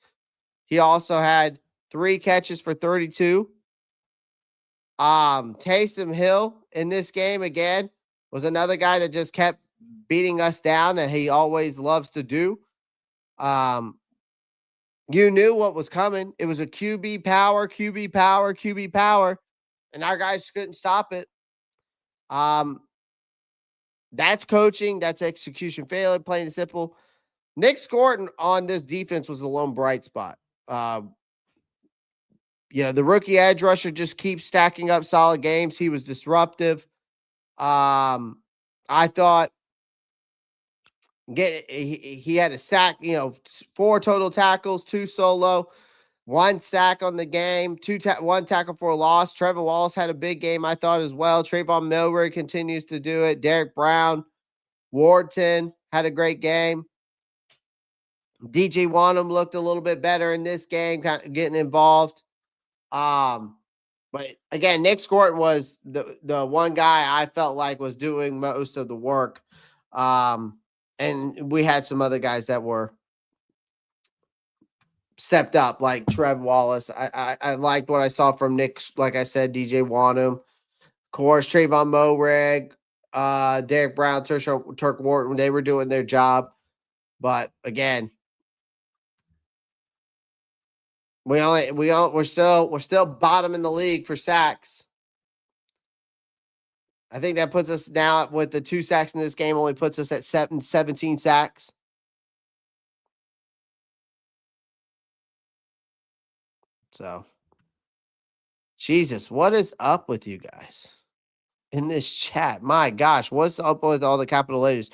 A: He also had 3 catches for 32. Taysom Hill in this game, again, was another guy that just kept beating us down, and he always loves to do. You knew what was coming. It was a QB power, QB power, QB power, and our guys couldn't stop it. That's coaching. That's execution failure, plain and simple. Nick Scorton on this defense was the lone bright spot. The rookie edge rusher just keeps stacking up solid games. He was disruptive. I thought he had a sack, 4 total tackles, 2 solo, 1 sack on the game, 1 tackle for a loss. Trevor Wallace had a big game, I thought, as well. Tre'von Milbury continues to do it. Derek Brown, Wharton had a great game. DJ Wanham looked a little bit better in this game, kind of getting involved. But again, Nick Scorton was the one guy I felt like was doing most of the work. And we had some other guys that were stepped up, like Trev Wallace. I liked what I saw from Nick. Like I said, DJ Wanham, of course, Trayvon Moehrig, Derek Brown, Turk Wharton. They were doing their job, but again, we're still bottom in the league for sacks. I think that puts us now with the 2 sacks in this game, only puts us at 17 sacks. So, Jesus, what is up with you guys in this chat? My gosh, what's up with all the capital letters?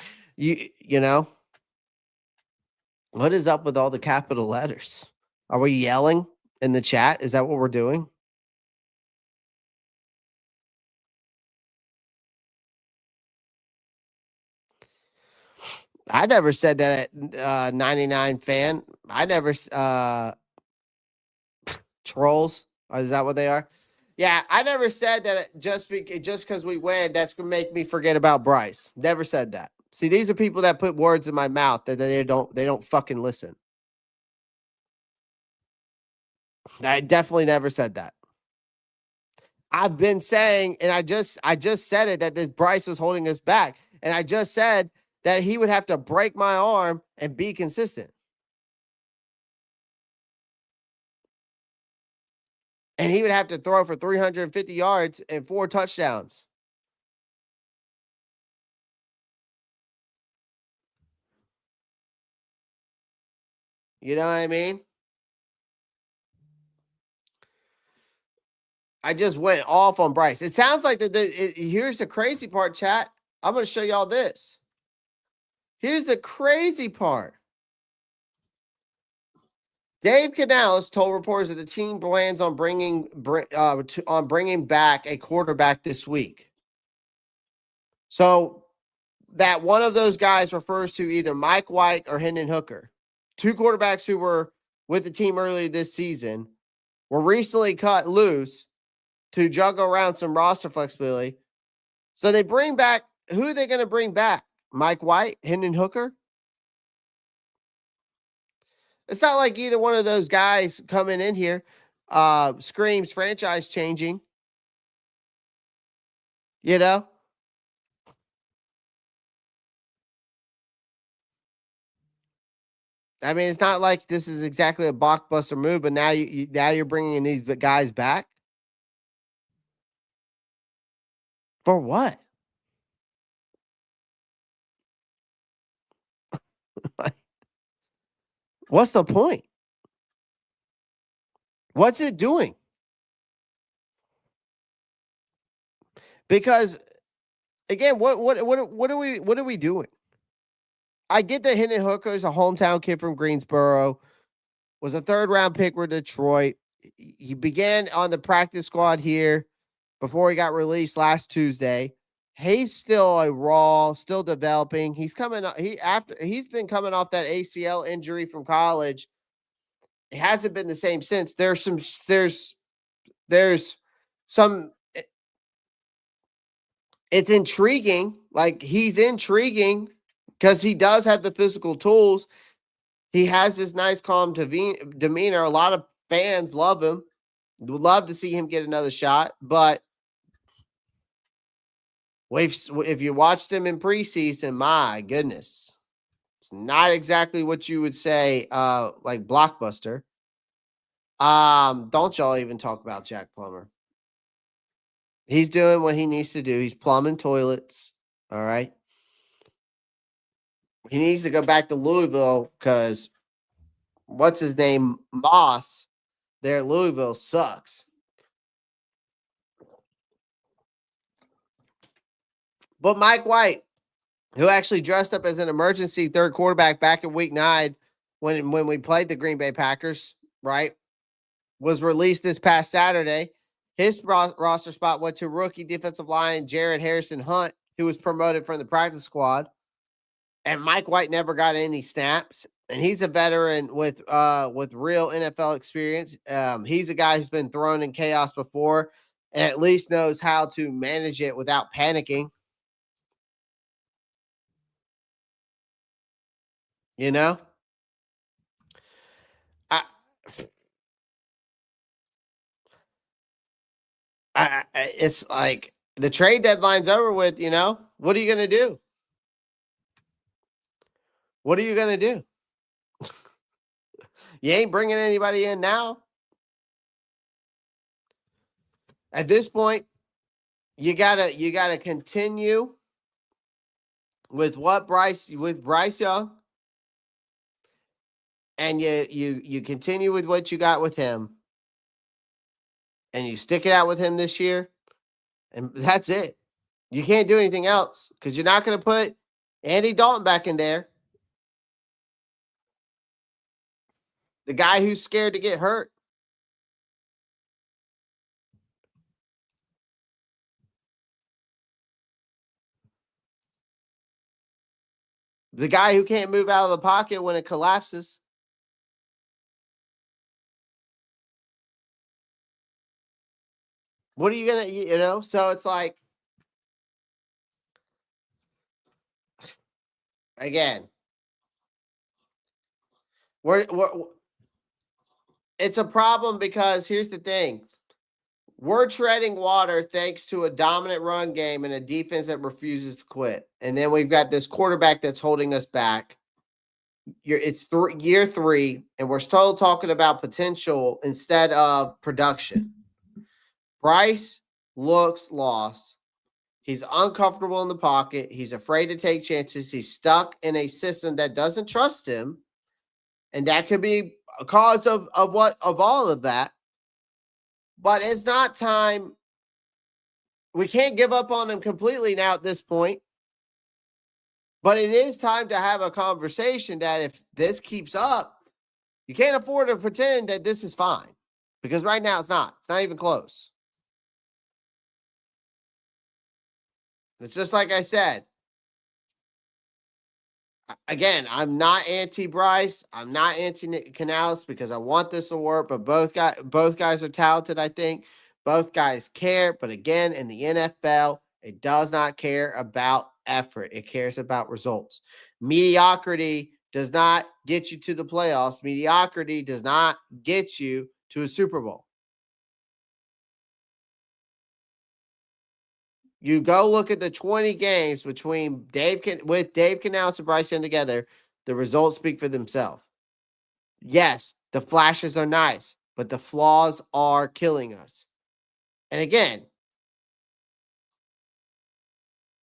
A: What is up with all the capital letters? Are we yelling in the chat? Is that what we're doing? I never said that at 99 fan. I never trolls. Is that what they are? Yeah, I never said that just because we win, that's gonna make me forget about Bryce. Never said that. See, these are people that put words in my mouth that they don't fucking listen. I definitely never said that. I've been saying, and I just said it, that this Bryce was holding us back. And I just said that he would have to break my arm and be consistent. And he would have to throw for 350 yards and 4 touchdowns. You know what I mean? I just went off on Bryce. It sounds like here's the crazy part, chat. I'm going to show y'all this. Here's the crazy part. Dave Canales told reporters that the team plans on bringing back a quarterback this week. So that one of those guys refers to either Mike White or Hendon Hooker. 2 quarterbacks who were with the team earlier this season were recently cut loose to juggle around some roster flexibility. So they bring back, who are they going to bring back? Mike White, Hendon Hooker? It's not like either one of those guys coming in here screams franchise changing. You know? I mean, it's not like this is exactly a blockbuster move, but now you're bringing in these guys back for what? What's the point? What's it doing? Because again, what are we doing? I get that Hendon Hooker is a hometown kid from Greensboro, was a 3rd-round pick with Detroit. He began on the practice squad here before he got released last Tuesday. He's still a raw, still developing. He's been coming off that ACL injury from college. It hasn't been the same since. There's some it's intriguing. Like, he's intriguing because he does have the physical tools. He has this nice, calm demeanor. A lot of fans love him. Would love to see him get another shot. But if you watched him in preseason, my goodness, it's not exactly what you would say like blockbuster. Don't y'all even talk about Jack Plummer. He's doing what he needs to do. He's plumbing toilets. All right. He needs to go back to Louisville because what's his name? Moss there at Louisville sucks. But Mike White, who actually dressed up as an emergency 3rd quarterback back in week 9 when we played the Green Bay Packers, right, was released this past Saturday. His roster spot went to rookie defensive line Jared Harrison Hunt, who was promoted from the practice squad. And Mike White never got any snaps. And he's a veteran with real NFL experience. He's a guy who's been thrown in chaos before and at least knows how to manage it without panicking. You know? It's like the trade deadline's over with, you know? What are you going to do? What are you going to do? You ain't bringing anybody in now. At this point, you gotta continue with Bryce Young, and you continue with what you got with him, and you stick it out with him this year, and that's it. You can't do anything else because you're not going to put Andy Dalton back in there. The guy who's scared to get hurt. The guy who can't move out of the pocket when it collapses. What are you gonna, you know? So it's like, again, we're it's a problem because here's the thing. We're treading water thanks to a dominant run game and a defense that refuses to quit. And then we've got this quarterback that's holding us back. It's year 3, and we're still talking about potential instead of production. Bryce looks lost. He's uncomfortable in the pocket. He's afraid to take chances. He's stuck in a system that doesn't trust him. And that could be a cause of all of that. But it's not time. We can't give up on him completely now at this point. But it is time to have a conversation that if this keeps up, you can't afford to pretend that this is fine. Because right now it's not. It's not even close. It's just like I said. Again, I'm not anti-Bryce. I'm not anti-Canales because I want this to work. But both guys are talented, I think. Both guys care. But again, in the NFL, it does not care about effort. It cares about results. Mediocrity does not get you to the playoffs. Mediocrity does not get you to a Super Bowl. You go look at the 20 games between Dave Canales and Bryce Young together. The results speak for themselves. Yes, the flashes are nice, but the flaws are killing us. And again,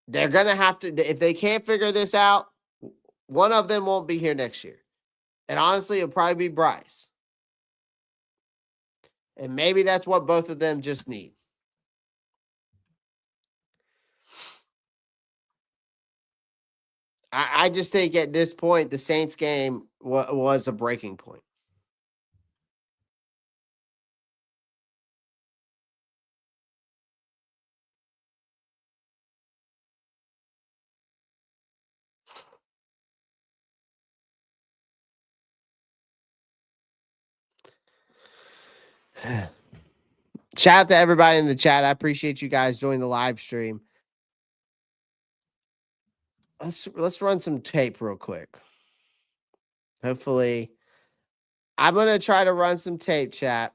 A: they're going to have to, if they can't figure this out, one of them won't be here next year. And honestly, it'll probably be Bryce. And maybe that's what both of them just need. I just think at this point, the Saints game was a breaking point. Shout out to everybody in the chat. I appreciate you guys joining the live stream. Let's run some tape real quick. Hopefully, I'm going to try to run some tape, chat.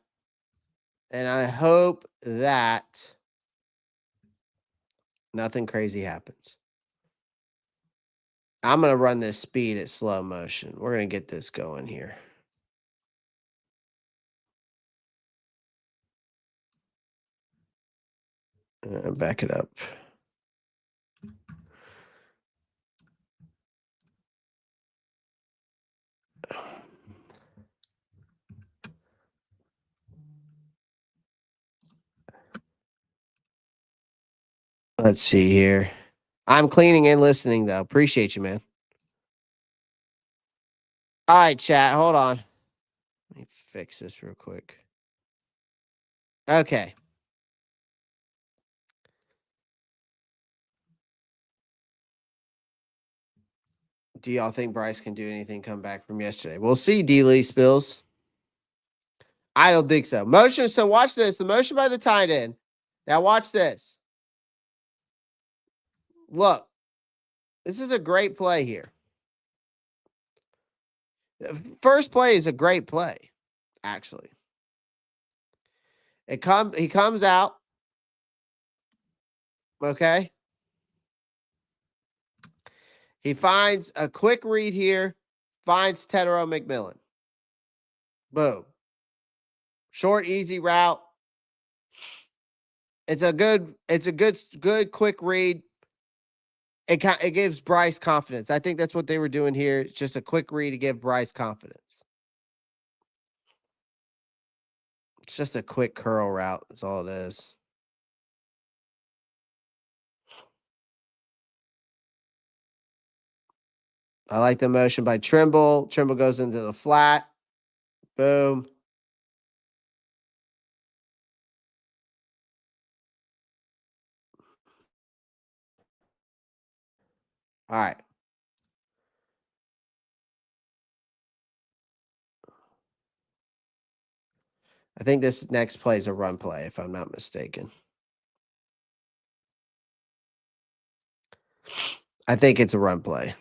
A: And I hope that nothing crazy happens. I'm going to run this speed at slow motion. We're going to get this going here. Back it up. Let's see here. I'm cleaning and listening, though. Appreciate you, man. All right, chat. Hold on. Let me fix this real quick. Okay. Do y'all think Bryce can do anything come back from yesterday? We'll see, D-Lee Spills. I don't think so. Motion. So watch this. The motion by the tight end. Now watch this. Look. This is a great play here. First play is a great play, actually. He comes out. Okay. He finds a quick read here, finds Tetero McMillan. Boom. Short, easy route. It's a good quick read. It gives Bryce confidence. I think that's what they were doing here. It's just a quick read to give Bryce confidence. It's just a quick curl route. That's all it is. I like the motion by Trimble. Trimble goes into the flat. Boom. All right. I think this next play is a run play, if I'm not mistaken. I think it's a run play.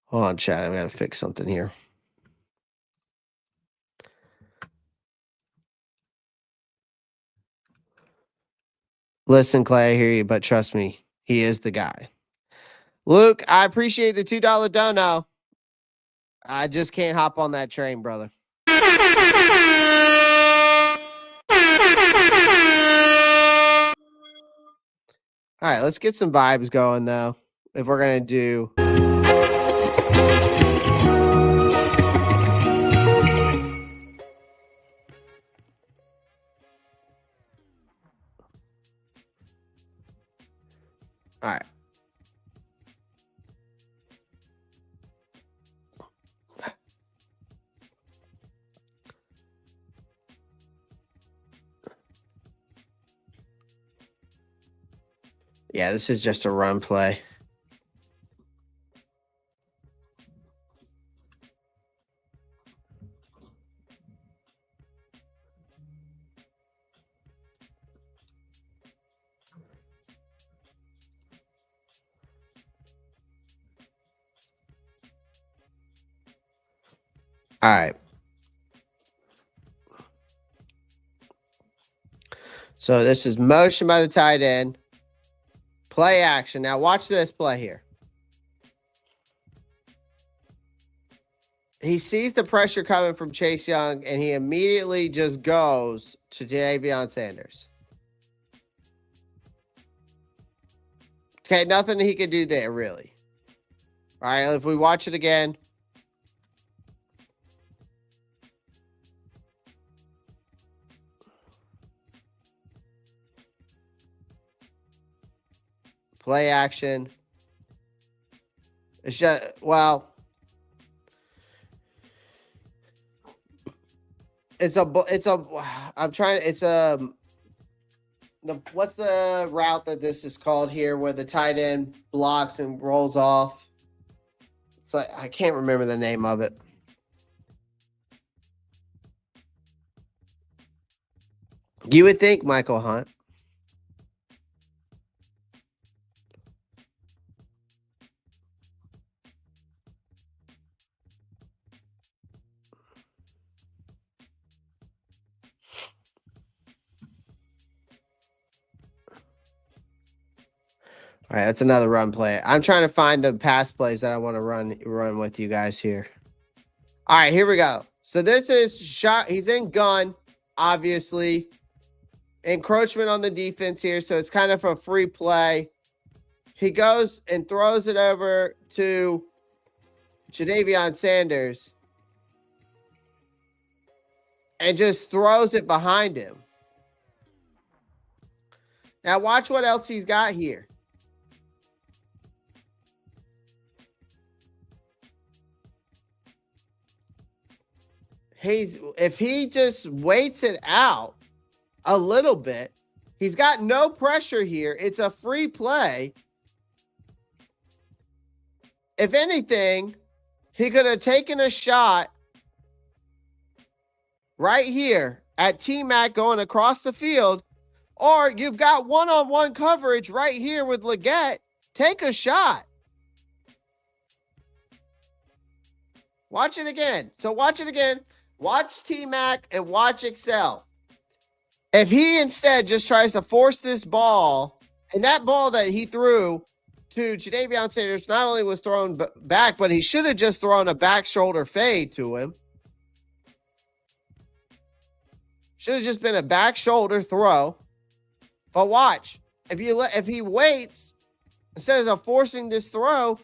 A: Hold on, chat. I got to fix something here. Listen, Clay, I hear you, but trust me, he is the guy. Luke, I appreciate the $2 dono. I just can't hop on that train, brother. All right, let's get some vibes going, though, if we're going to do... All right. Yeah, this is just a run play. All right. So this is motion by the tight end. Play action. Now watch this play here. He sees the pressure coming from Chase Young, and he immediately just goes to Tre'von Sanders. Okay, nothing he could do there, really. All right, if we watch it again. Play action. It's just, well, what's the route that this is called here where the tight end blocks and rolls off? It's like, I can't remember the name of it. You would think Michael Hunt. All right, that's another run play. I'm trying to find the pass plays that I want to run with you guys here. All right, here we go. So this is shot. He's in gun, obviously. Encroachment on the defense here, so it's kind of a free play. He goes and throws it over to Tre'von Sanders and just throws it behind him. Now watch what else he's got here. If he just waits it out a little bit, he's got no pressure here. It's a free play. If anything, he could have taken a shot right here at T-Mac going across the field, or you've got one-on-one coverage right here with Leggett. Take a shot. Watch it again. So watch it again. Watch T-Mac and watch Excel. If he instead just tries to force this ball, and that ball that he threw to Tre'von Sanders not only was thrown back, but he should have just thrown a back shoulder fade to him. Should have just been a back shoulder throw. But watch, if he waits instead of forcing this throw,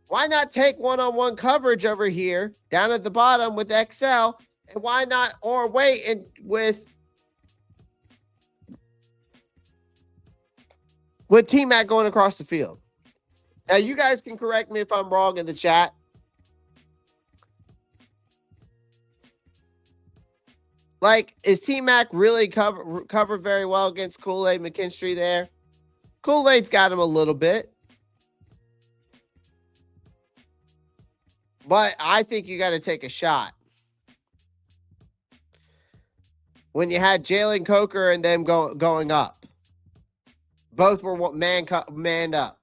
A: why not take one-on-one coverage over here down at the bottom with XL? And why not, or wait and with T-Mac going across the field? Now, you guys can correct me if I'm wrong in the chat. Like, is T-Mac really covered very well against Kool-Aid McKinstry there? Kool-Aid's got him a little bit. But I think you got to take a shot. When you had Jalen Coker and them going up. Both were manned up.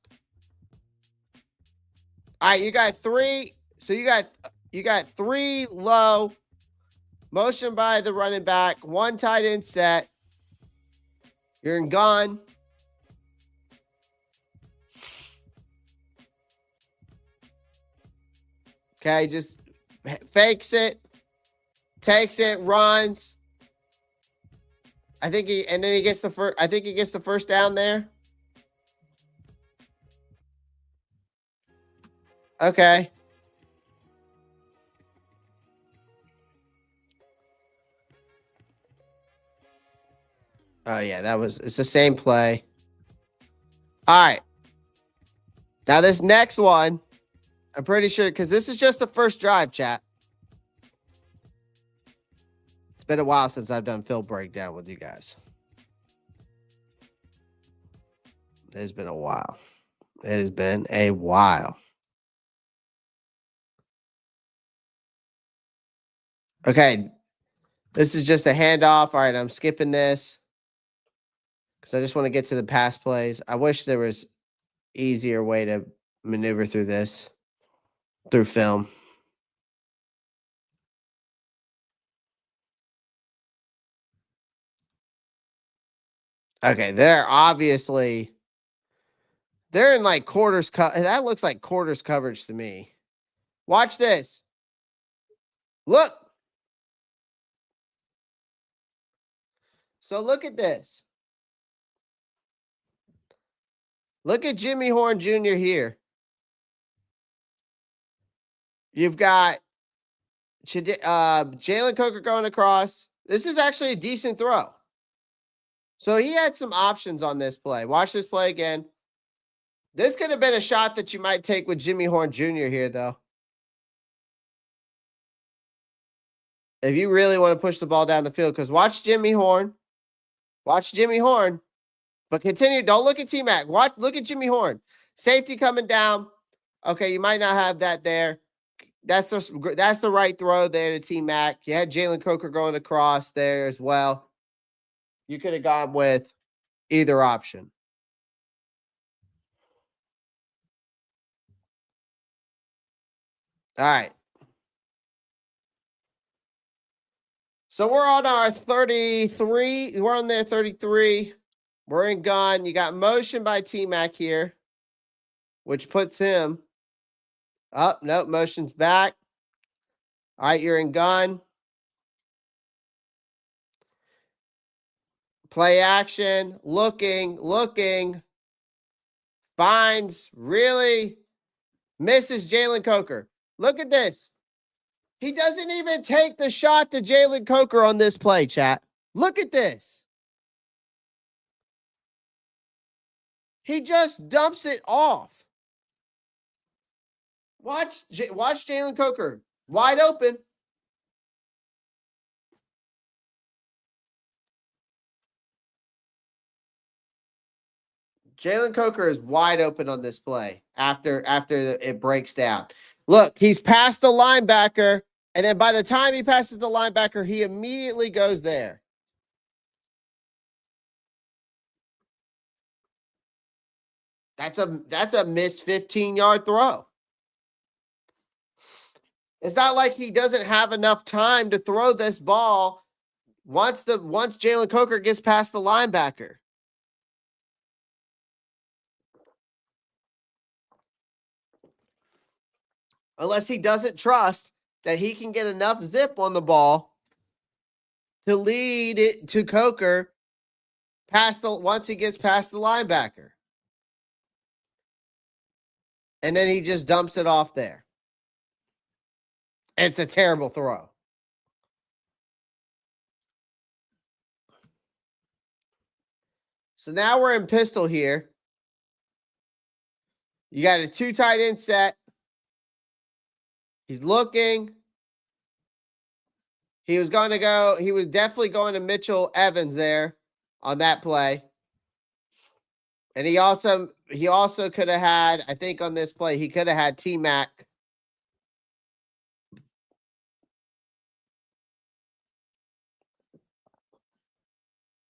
A: All right, you got three. So you got three low. Motion by the running back. One tight end set. You're in gun. Okay, just fakes it. Takes it, runs. And then he gets the first. I think he gets the first down there. Okay. Oh yeah, it's the same play. All right. Now this next one, I'm pretty sure because this is just the first drive, chat. It's been a while since I've done field breakdown with you guys. It has been a while. It has been a while. Okay. This is just a handoff. All right, I'm skipping this because I just want to get to the pass plays. I wish there was easier way to maneuver through this, through film. Okay, they're in like quarters. That looks like quarters coverage to me. Watch this. Look. So look at this. Look at Jimmy Horn Jr. here. You've got Jalen Coker going across. This is actually a decent throw. So he had some options on this play. Watch this play again. This could have been a shot that you might take with Jimmy Horn Jr. here, though. If you really want to push the ball down the field, because watch Jimmy Horn. Watch Jimmy Horn. But continue. Don't look at T-Mac. Look at Jimmy Horn. Safety coming down. Okay, you might not have that there. That's the right throw there to T-Mac. You had Jalen Coker going across there as well. You could have gone with either option. All right. So we're on our 33. We're on there 33. We're in gun. You got motion by T-Mac here, which puts him up. Nope, motion's back. All right, you're in gun. Play action. Looking. Finds, really misses Jalen Coker. Look at this. He doesn't even take the shot to Jalen Coker on this play, chat. Look at this. He just dumps it off. Watch Jalen Coker. Wide open. Jalen Coker is wide open on this play after it breaks down. Look, he's past the linebacker, and then by the time he passes the linebacker, he immediately goes there. That's a missed 15-yard throw. It's not like he doesn't have enough time to throw this ball once Jalen Coker gets past the linebacker. Unless he doesn't trust that he can get enough zip on the ball to lead it to Coker once he gets past the linebacker. And then he just dumps it off there. It's a terrible throw. So now we're in pistol here. You got a 2 tight end set. He's looking. He was definitely going to Mitchell Evans there on that play. And he also could have had, I think on this play, he could have had T-Mac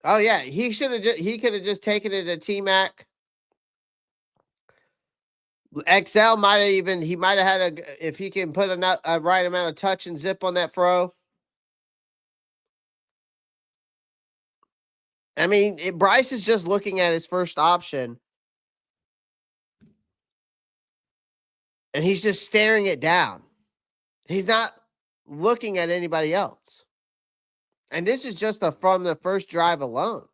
A: Oh yeah, he should have. He could have just taken it to T Mac. XL might have even. He might have had a. If he can put a right amount of touch and zip on that throw. I mean, Bryce is just looking at his first option, and he's just staring it down. He's not looking at anybody else. And this is just from the first drive alone.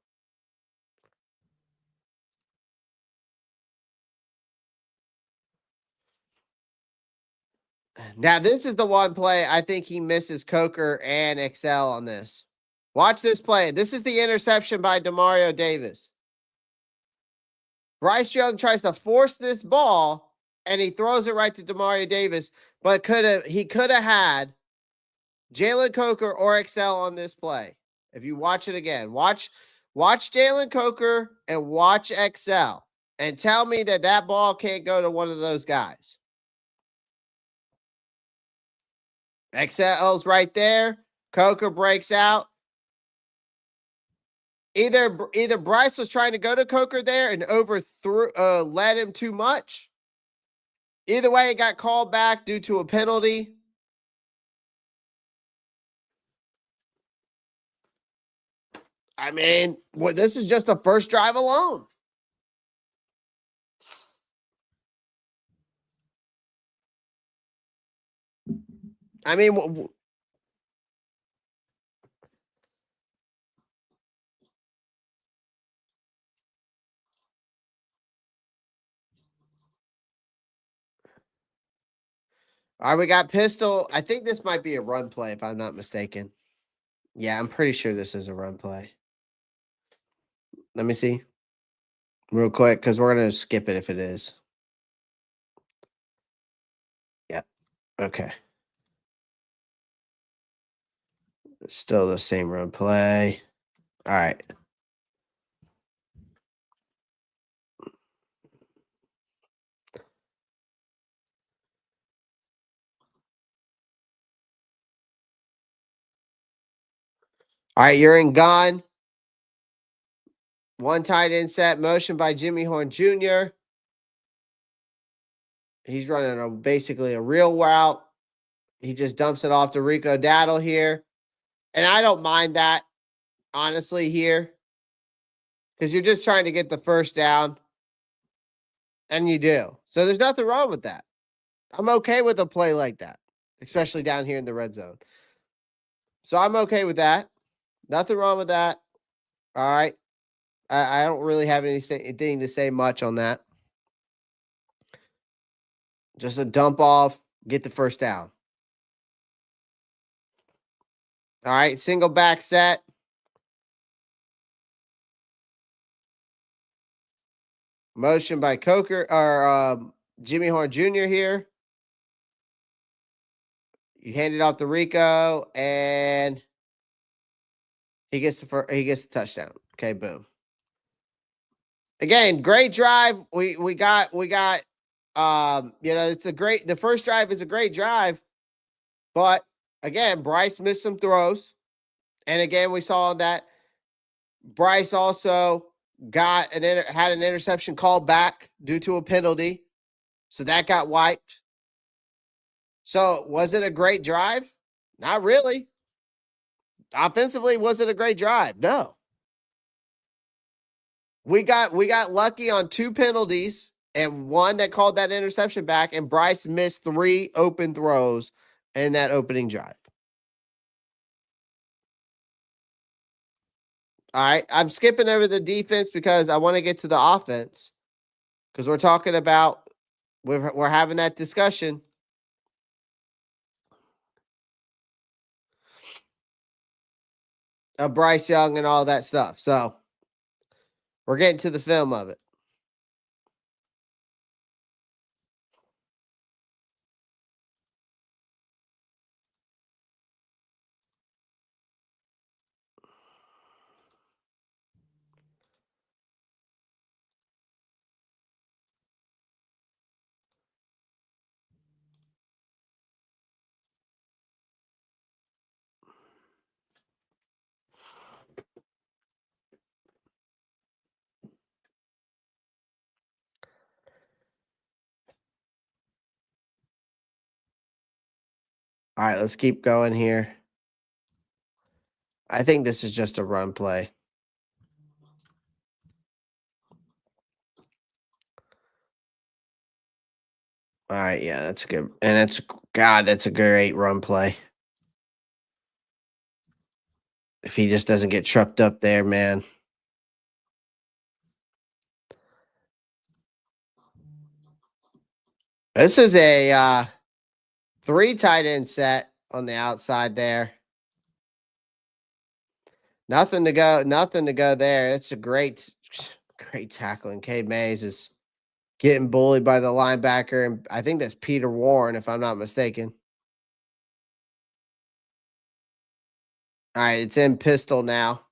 A: Now, this is the one play I think he misses Coker and Excel on this. Watch this play. This is the interception by Demario Davis. Bryce Young tries to force this ball, and he throws it right to Demario Davis, but he could have had Jalen Coker or Excel on this play. If you watch it again, watch Jalen Coker and watch Excel, and tell me that ball can't go to one of those guys. Excel's right there. Coker breaks out. Either Bryce was trying to go to Coker there and overthrew, led him too much. Either way, it got called back due to a penalty. I mean, this is just the first drive alone. I mean, all right, we got pistol. I think this might be a run play, if I'm not mistaken. Yeah, I'm pretty sure this is a run play. Let me see real quick, because we're going to skip it if it is. Yeah. Okay. Still the same run play. All right. All right, you're in gun. One tight end set, motion by Jimmy Horn Jr. He's running basically a real route. He just dumps it off to Rico Daddle here. And I don't mind that, honestly, here. Because you're just trying to get the first down. And you do. So there's nothing wrong with that. I'm okay with a play like that, especially down here in the red zone. So I'm okay with that. Nothing wrong with that. All right. I don't really have anything to say much on that. Just a dump off, get the first down. All right, single back set. Motion by Coker or Jimmy Horn Jr. here. You hand it off to Rico, and he gets the touchdown. Okay, boom. Again, great drive. We got it's the first drive is a great drive, but again, Bryce missed some throws. And again, we saw that Bryce also had an interception called back due to a penalty. So that got wiped. So was it a great drive? Not really. Offensively, was it a great drive? No. We got lucky on 2 penalties and one that called that interception back, and Bryce missed 3 open throws in that opening drive. All right, I'm skipping over the defense because I want to get to the offense because we're talking about we're having that discussion. Of Bryce Young and all that stuff. So we're getting to the film of it. All right, let's keep going here. I think this is just a run play. All right, yeah, that's good. And that's a great run play. If he just doesn't get tripped up there, man. This is a 3 tight end set on the outside there. Nothing to go there. It's a great tackling. Cade Mays is getting bullied by the linebacker, and I think that's Peter Warren, if I'm not mistaken. All right, it's in pistol now.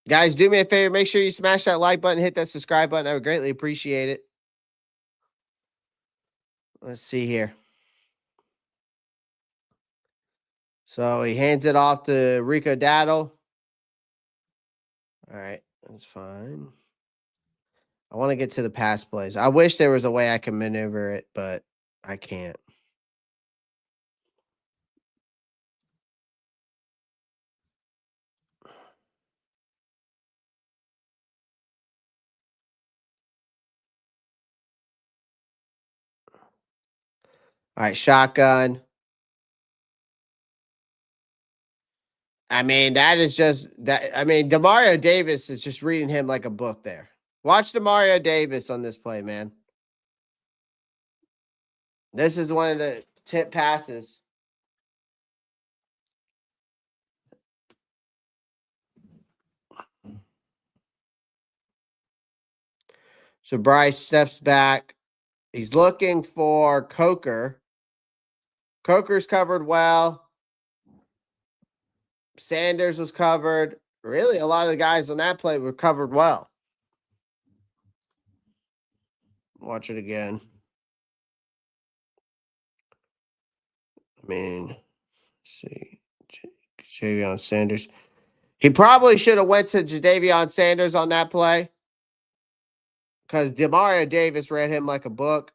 A: Guys, do me a favor. Make sure you smash that like button, hit that subscribe button. I would greatly appreciate it. Let's see here. So he hands it off to Rico Daddle. All right, that's fine. I want to get to the pass plays. I wish there was a way I could maneuver it, but I can't. All right, shotgun. I mean, that is just that. I mean, Demario Davis is just reading him like a book there. Watch Demario Davis on this play, man. This is one of the tip passes. So Bryce steps back. He's looking for Coker. Coker's covered well. Sanders was covered. Really, a lot of guys on that play were covered well. Watch it again. I mean, see, Jadavion Sanders. He probably should have went to Jadavion Sanders on that play because Demario Davis read him like a book.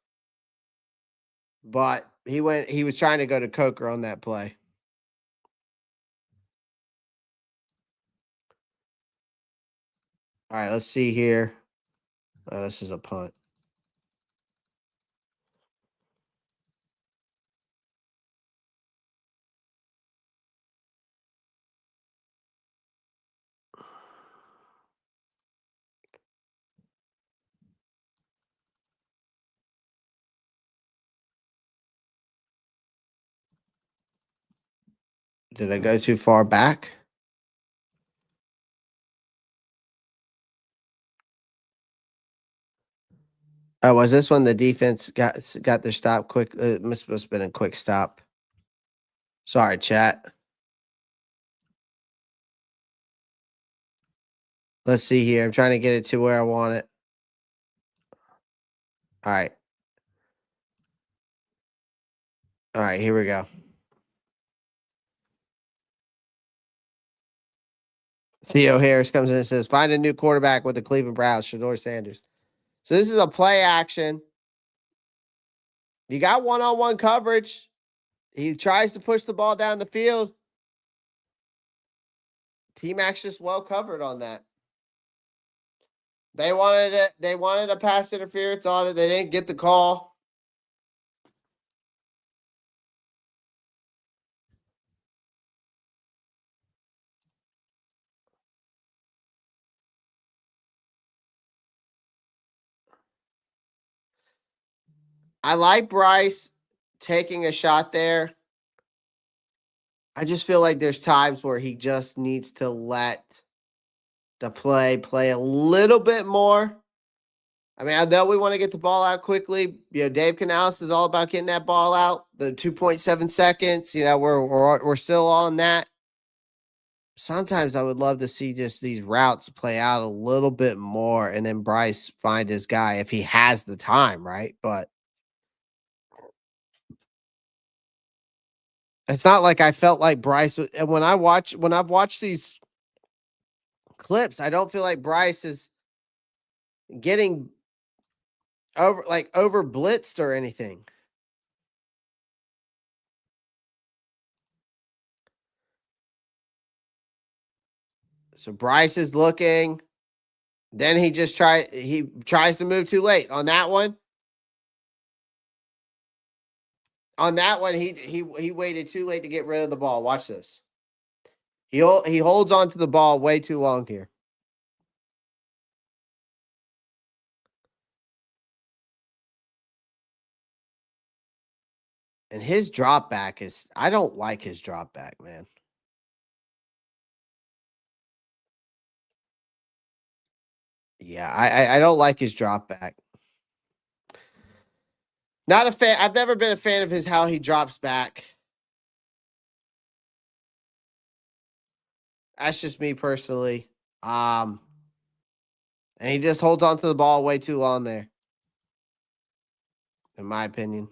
A: But he was trying to go to Coker on that play. All right, let's see here. Oh, this is a punt. Did I go too far back? Oh, was this when the defense got their stop quick? It must have been a quick stop. Sorry, chat. Let's see here. I'm trying to get it to where I want it. All right. All right, here we go. Theo Harris comes in and says, find a new quarterback with the Cleveland Browns, Shador Sanders. So this is a play action. You got one-on-one coverage. He tries to push the ball down the field. T-Mac's just well covered on that. They wanted a pass interference on it. They didn't get the call. I like Bryce taking a shot there. I just feel like there's times where he just needs to let the play a little bit more. I mean, I know we want to get the ball out quickly. You know, Dave Canales is all about getting that ball out. The 2.7 seconds, you know, we're still on that. Sometimes I would love to see just these routes play out a little bit more and then Bryce find his guy if he has the time, right? But It's not like I felt like Bryce was, and when I've watched these clips, I don't feel like Bryce is getting over blitzed or anything. So Bryce is looking. Then he tries to move too late on that one. On that one, he waited too late to get rid of the ball. Watch this. He holds on to the ball way too long here. And his drop back I don't like his drop back, man. Yeah, I don't like his drop back. Not a fan. I've never been a fan of how he drops back. That's just me personally. And he just holds on to the ball way too long there, in my opinion.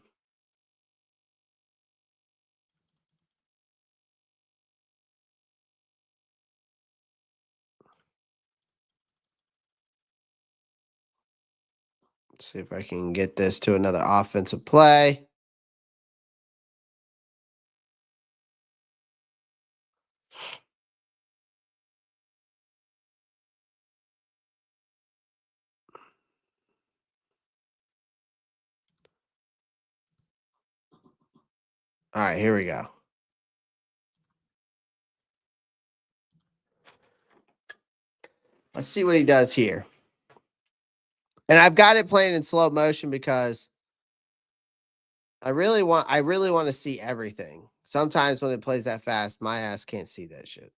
A: Let's see if I can get this to another offensive play. All right, here we go. Let's see what he does here. And I've got it playing in slow motion because I really want to see everything. Sometimes when it plays that fast, my ass can't see that shit.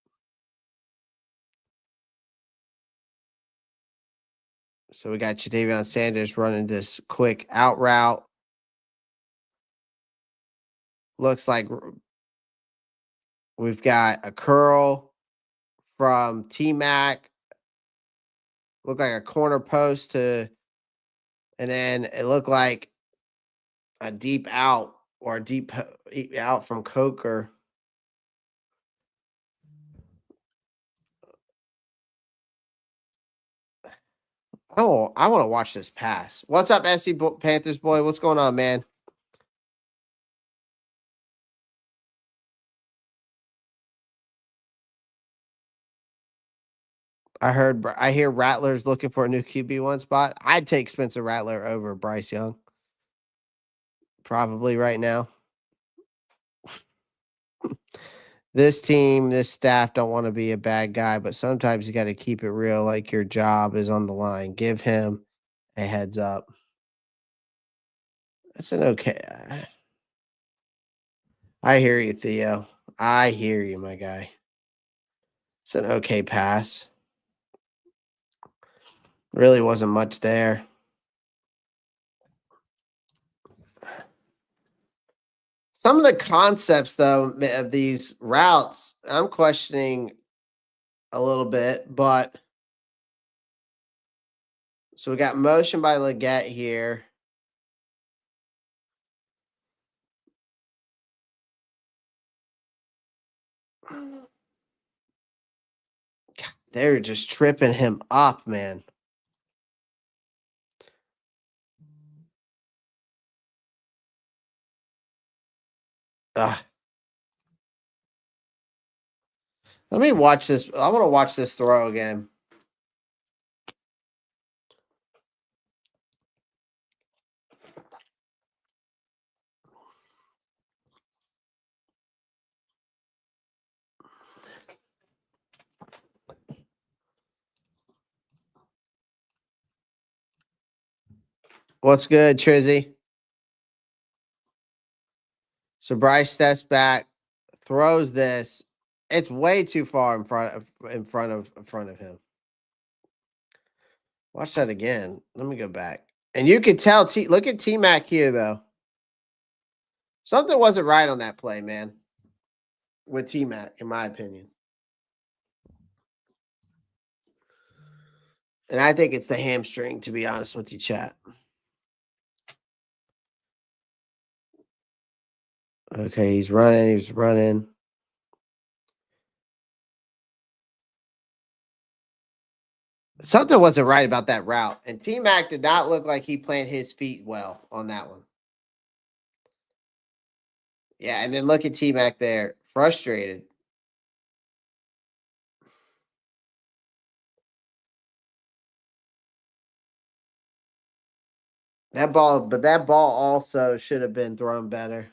A: So we got Tre'von Sanders running this quick out route. Looks like we've got a curl from T-Mac. Looked like a corner post and then it looked like a deep out or a deep out from Coker. Oh, I want to watch this pass. What's up, SC Panthers boy? What's going on, man? I hear Rattler's looking for a new QB1 spot. I'd take Spencer Rattler over Bryce Young. Probably right now. This team, this staff don't want to be a bad guy, but sometimes you got to keep it real like your job is on the line. Give him a heads up. That's an okay. I hear you, Theo. I hear you, my guy. It's an okay pass. Really wasn't much there. Some of the concepts, though, of these routes, I'm questioning a little bit, but so we got motion by Leggett here. God, they're just tripping him up, man. Ugh. Let me watch this. I want to watch this throw again. What's good, Trizzy? So Bryce steps back, throws this. It's way too far in front of him. Watch that again. Let me go back. And you can tell look at T-Mac here though. Something wasn't right on that play, man. With T-Mac, in my opinion. And I think it's the hamstring, to be honest with you, chat. Okay, he's running. He's running. Something wasn't right about that route. And T-Mac did not look like he planted his feet well on that one. Yeah, and then look at T-Mac there, frustrated. That ball also should have been thrown better.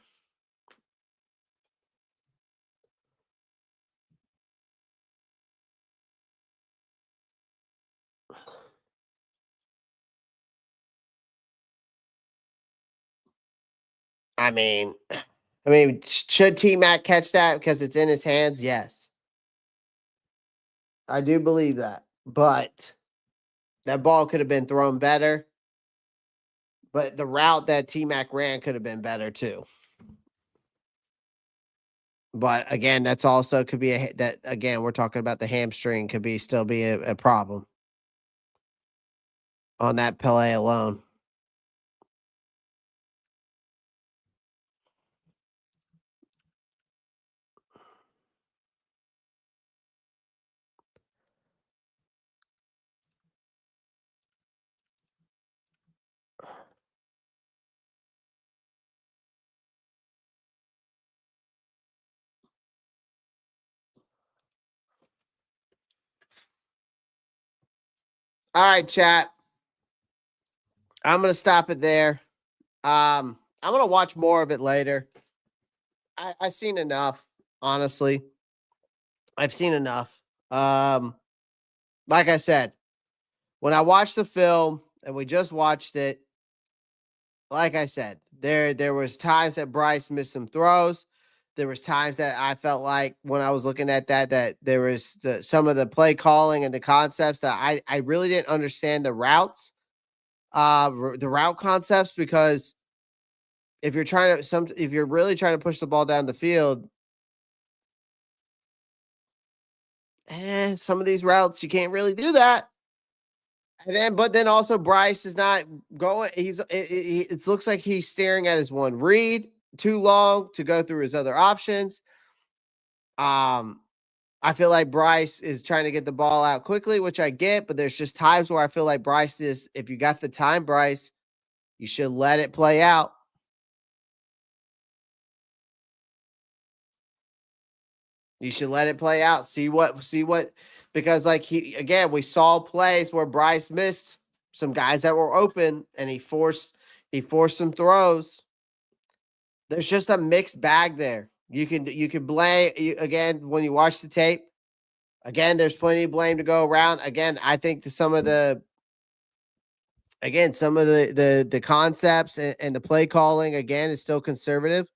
A: I mean, should T-Mac catch that because it's in his hands? Yes. I do believe that. But that ball could have been thrown better. But the route that T-Mac ran could have been better too. But again, that's also could be that again, we're talking about the hamstring could be still be a problem on that play alone. All right, chat. I'm gonna stop it there. I'm gonna watch more of it later. I've seen enough, honestly. I've seen enough. Like I said, when I watched the film and we just watched it, like I said, there was times that Bryce missed some throws. There was times that I felt like when I was looking at that there was some of the play calling and the concepts that I really didn't understand the routes, the route concepts, because if you're really trying to push the ball down the field, some of these routes you can't really do that. But then also Bryce is not going. It looks like he's staring at his one read too long to go through his other options. I feel like Bryce is trying to get the ball out quickly, which I get, but there's just times where I feel like Bryce is. If you got the time, Bryce, you should let it play out. You should let it play out. See what, because like we saw plays where Bryce missed some guys that were open and he forced some throws. There's just a mixed bag there. You can blame again when you watch the tape. Again, there's plenty of blame to go around. Again, I think some of the concepts and the play calling again is still conservative.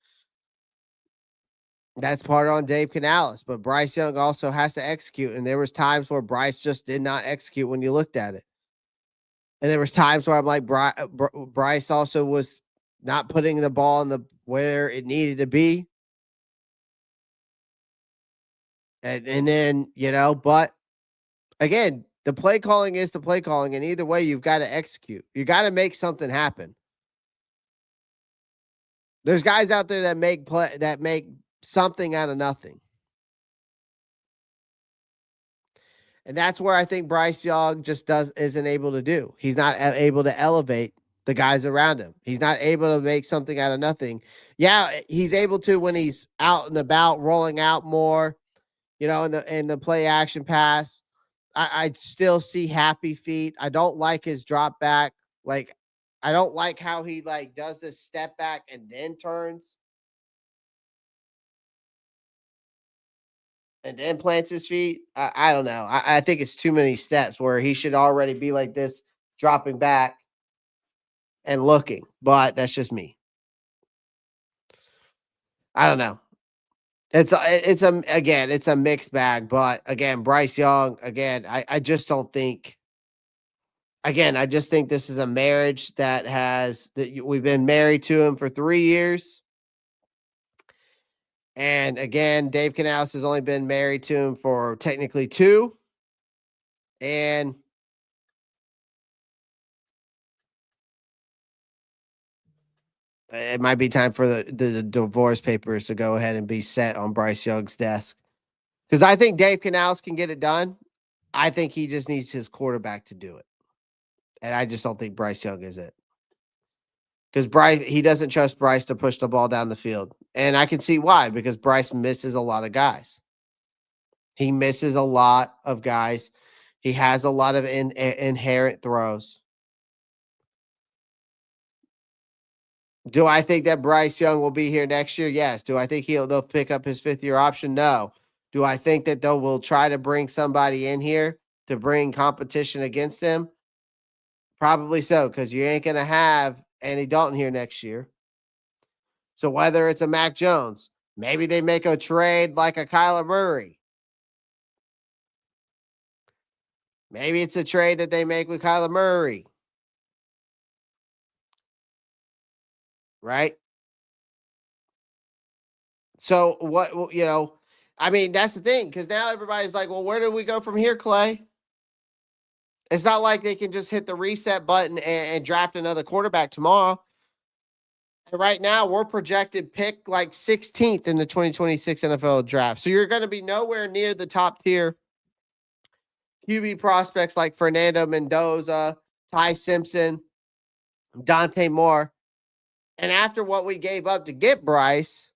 A: That's part on Dave Canales, but Bryce Young also has to execute. And there was times where Bryce just did not execute when you looked at it. And there was times where I'm like, Bryce also was not putting the ball in the where it needed to be. And then, but again, the play calling is the play calling. And either way, you've got to execute. You got to make something happen. There's guys out there that make something out of nothing. And that's where I think Bryce Young just isn't able to do. He's not able to elevate the guys around him. He's not able to make something out of nothing. Yeah, he's able to when he's out and about, rolling out more, in the play action pass. I still see happy feet. I don't like his drop back. Like, I don't like how he does this step back and then turns. And then plants his feet. I don't know. I think it's too many steps where he should already be like this, dropping back and looking. But that's just me. I don't know. It's a mixed bag. But again, Bryce Young. Again, I just don't think. Again, I just think this is a marriage we've been married to him for 3 years. And again, Dave Canales has only been married to him for technically 2. And It might be time for the divorce papers to go ahead and be set on Bryce Young's desk. Because I think Dave Canales can get it done. I think he just needs his quarterback to do it. And I just don't think Bryce Young is it. Because he doesn't trust Bryce to push the ball down the field. And I can see why, because Bryce misses a lot of guys. He misses a lot of guys. He has a lot of inherent throws. Do I think that Bryce Young will be here next year? Yes. Do I think they'll pick up his 5th-year option? No. Do I think that they will try to bring somebody in here to bring competition against him? Probably so, because you ain't going to have Andy Dalton here next year. So whether it's a Mac Jones, maybe they make a trade like a Kyler Murray. Maybe it's a trade that they make with Kyler Murray. Right? So what, I mean, that's the thing, because now everybody's like, well, where do we go from here, Clay? It's not like they can just hit the reset button and draft another quarterback tomorrow. And right now, we're projected pick like 16th in the 2026 NFL draft. So you're going to be nowhere near the top tier QB prospects like Fernando Mendoza, Ty Simpson, Dante Moore. And after what we gave up to get Bryce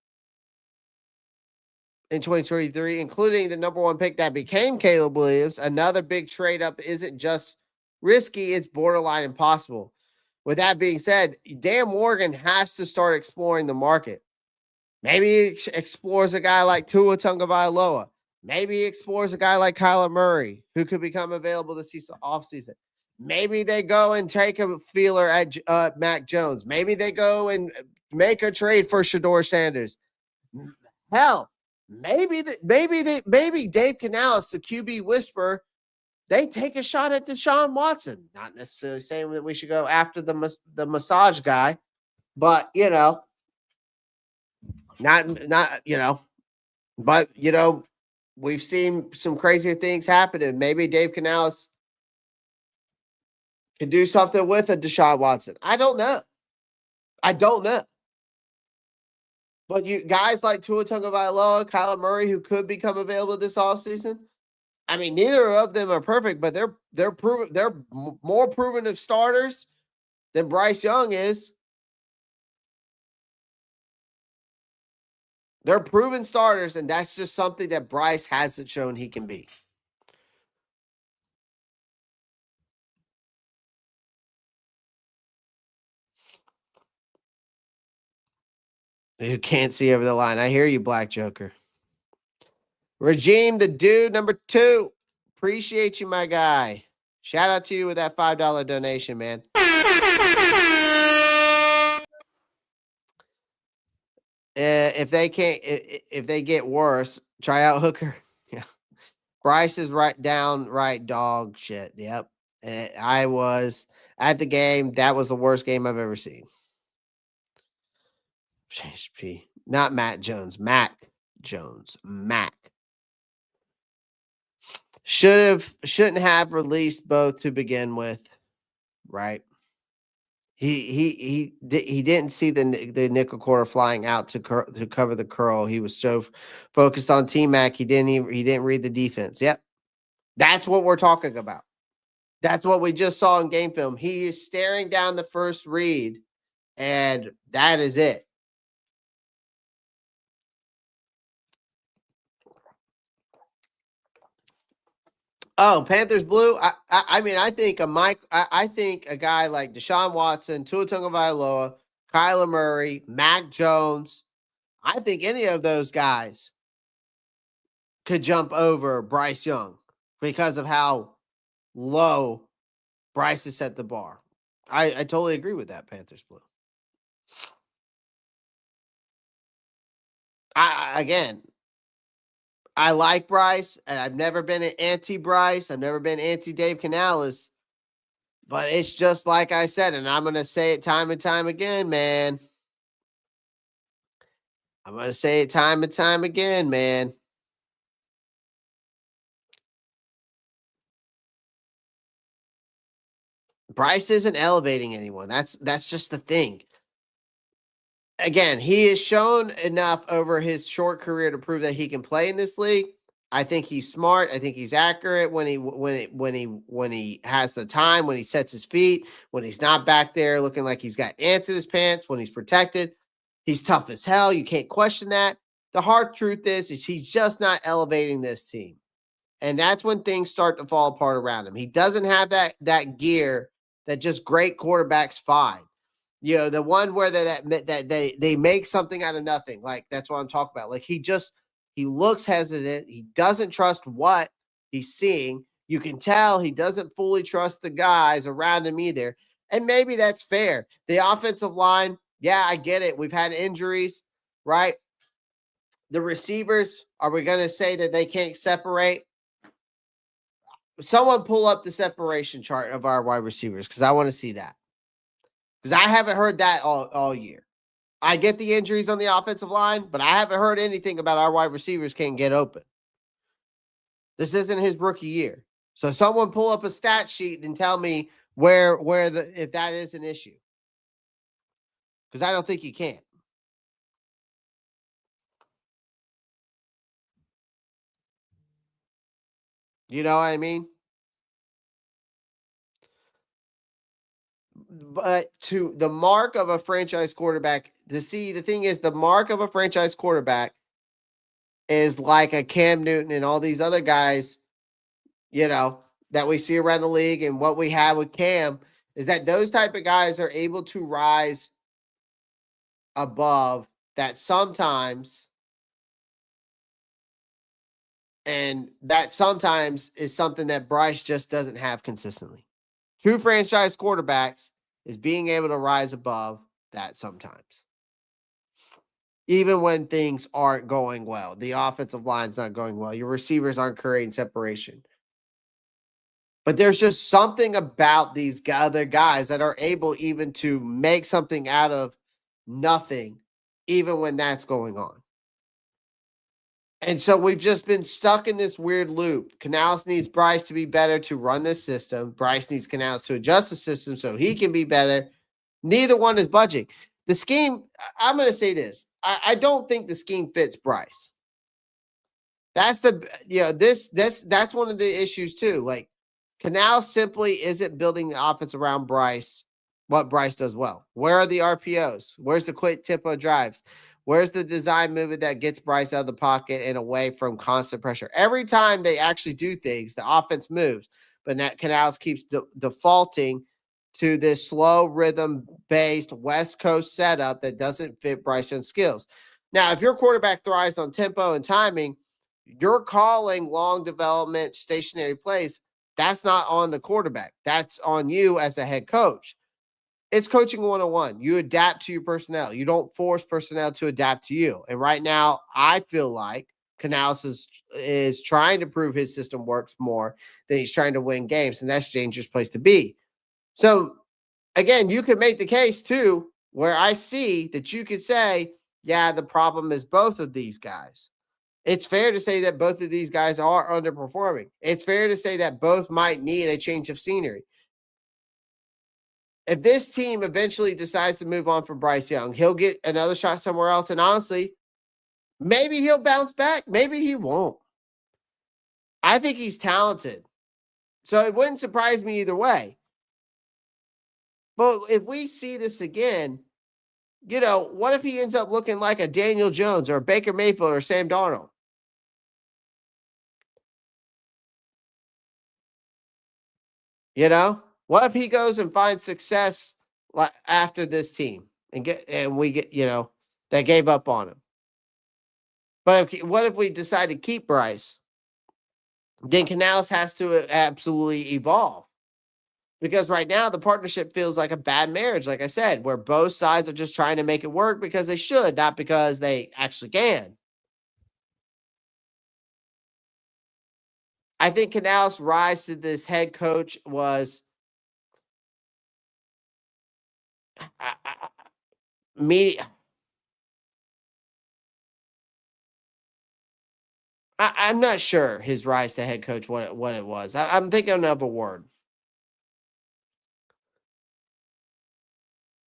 A: in 2023, including the number 1 pick that became Caleb Williams, another big trade up isn't just risky, it's borderline impossible. With that being said, Dan Morgan has to start exploring the market. Maybe he explores a guy like Tua Tagovailoa. Maybe he explores a guy like Kyler Murray, who could become available this offseason. Maybe they go and take a feeler at Mac Jones. Maybe they go and make a trade for Shedeur Sanders. Hell, maybe Dave Canales, the QB whisperer, they take a shot at Deshaun Watson. Not necessarily saying that we should go after the massage guy, but but we've seen some crazier things happen, and maybe Dave Canales can do something with a Deshaun Watson. I don't know. But you guys like Tua Tagovailoa, Kyler Murray, who could become available this offseason, I mean, neither of them are perfect, but they're proven. They're more proven of starters than Bryce Young is. They're proven starters, and that's just something that Bryce hasn't shown he can be. You can't see over the line. I hear you, Black Joker. Regime, the dude, number 2. Appreciate you, my guy. Shout out to you with that $5 donation, man. If they can't, if they get worse, try out Hooker. Yeah, Bryce is right dog shit. Yep, and I was at the game. That was the worst game I've ever seen. Not Matt Jones, Mac Jones, Mac. Shouldn't have released both to begin with, right? He didn't see the nickel quarter flying out to cover the curl. He was so focused on T-Mac, he didn't read the defense. Yep. That's what we're talking about. That's what we just saw in game film. He is staring down the first read, and that is it. Oh, Panthers blue. I mean, I think I think a guy like Deshaun Watson, Tua Tagovailoa, Kyler Murray, Mac Jones. I think any of those guys could jump over Bryce Young because of how low Bryce has set the bar. I totally agree with that, Panthers blue. I like Bryce, and I've never been an anti-Bryce. I've never been anti-Dave Canales. But it's just like I said, and I'm going to say it time and time again, man. I'm going to say it time and time again, man. Bryce isn't elevating anyone. That's just the thing. again, he has shown enough over his short career to prove that he can play in this league. I think he's smart. I think he's accurate when he has the time, when he sets his feet, when he's not back there looking like he's got ants in his pants, when he's protected. He's tough as hell. You can't question that. The hard truth is he's just not elevating this team. And that's when things start to fall apart around him. He doesn't have that gear that just great quarterbacks find. You know, the one where they make something out of nothing. Like, that's what I'm talking about. Like, he looks hesitant. He doesn't trust what he's seeing. You can tell he doesn't fully trust the guys around him either. And maybe that's fair. The offensive line, yeah, I get it. We've had injuries, right? The receivers, are we going to say that they can't separate? Someone pull up the separation chart of our wide receivers, because I want to see that. Because I haven't heard that all year. I get the injuries on the offensive line, but I haven't heard anything about our wide receivers can't get open. This isn't his rookie year. So someone pull up a stat sheet and tell me if that is an issue. Because I don't think you can. You know what I mean? But to the mark of a franchise quarterback, the thing is, the mark of a franchise quarterback is like a Cam Newton and all these other guys, you know, that we see around the league. And what we have with Cam is that those type of guys are able to rise above that sometimes. And that sometimes is something that Bryce just doesn't have consistently. True franchise quarterbacks is being able to rise above that sometimes. Even when things aren't going well, the offensive line's not going well, your receivers aren't creating separation. But there's just something about these other guys that are able even to make something out of nothing, even when that's going on. And so we've just been stuck in this weird loop. Canales needs Bryce to be better to run this system. Bryce needs Canales to adjust the system so he can be better. Neither one is budging. The scheme, I'm going to say this. I don't think the scheme fits Bryce. That's that's one of the issues too. Like, Canales simply isn't building the offense around Bryce, what Bryce does well. Where are the RPOs? Where's the quick tempo drives? Where's the design movement that gets Bryce out of the pocket and away from constant pressure? Every time they actually do things, the offense moves, but Canales keeps defaulting to this slow rhythm-based West Coast setup that doesn't fit Bryce Young's skills. Now, if your quarterback thrives on tempo and timing, you're calling long development, stationary plays. That's not on the quarterback. That's on you as a head coach. It's coaching 101. You adapt to your personnel. You don't force personnel to adapt to you. And right now, I feel like Canales is trying to prove his system works more than he's trying to win games, and that's a dangerous place to be. So, again, you could make the case, too, where I see that you could say, yeah, the problem is both of these guys. It's fair to say that both of these guys are underperforming. It's fair to say that both might need a change of scenery. If this team eventually decides to move on from Bryce Young, he'll get another shot somewhere else. And honestly, maybe he'll bounce back. Maybe he won't. I think he's talented. So it wouldn't surprise me either way. But if we see this again, you know, what if he ends up looking like a Daniel Jones or a Baker Mayfield or Sam Darnold? You know, what if he goes and finds success after this team and we get, you know, that gave up on him? But what if we decide to keep Bryce? Then Canales has to absolutely evolve. Because right now the partnership feels like a bad marriage, like I said, where both sides are just trying to make it work because they should, not because they actually can. I think Canales' rise to this head coach was I'm not sure his rise to head coach what it was. I'm thinking of a word.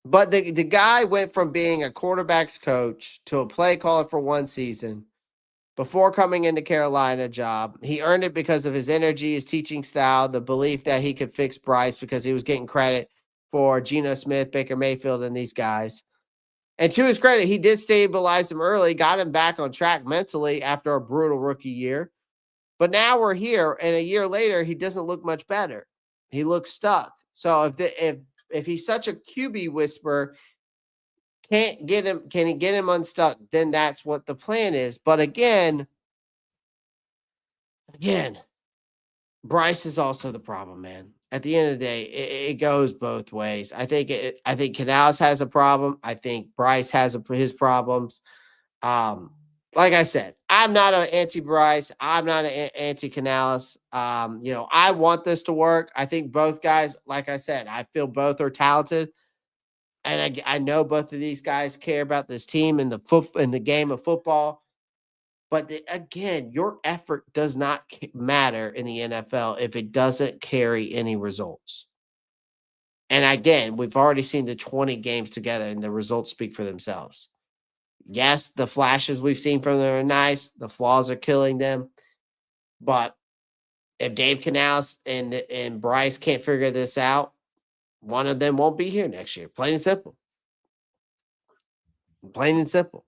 A: But the guy went from being a quarterback's coach to a play caller for one season before coming into Carolina job. He earned it because of his energy, his teaching style, the belief that he could fix Bryce because he was getting credit for Geno Smith, Baker Mayfield, and these guys. And to his credit, he did stabilize him early, got him back on track mentally after a brutal rookie year. But now we're here, and a year later, he doesn't look much better. He looks stuck. So if he's such a QB whisperer, can he get him unstuck? Then that's what the plan is. But again, Bryce is also the problem, man. At the end of the day, it goes both ways. I think Canales has a problem. I think Bryce has his problems. Like I said, I'm not an anti-Bryce. I'm not an anti-Canales. I want this to work. I think both guys, like I said, I feel both are talented. And I know both of these guys care about this team and the game of football. But again, your effort does not matter in the NFL if it doesn't carry any results. And again, we've already seen the 20 games together, and the results speak for themselves. Yes, the flashes we've seen from them are nice. The flaws are killing them. But if Dave Canales and Bryce can't figure this out, one of them won't be here next year. Plain and simple. Plain and simple.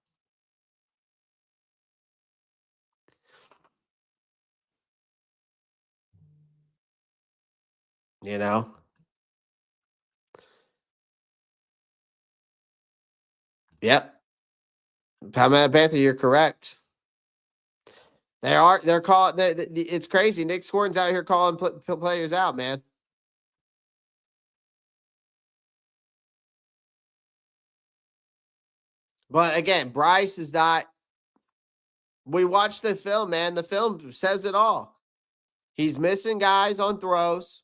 A: You know? Yep. Carolina Panther, you're correct. They're calling. It's crazy. Nick Scorin's out here calling players out, man. But again, Bryce is not. We watched the film, man. The film says it all. He's missing guys on throws.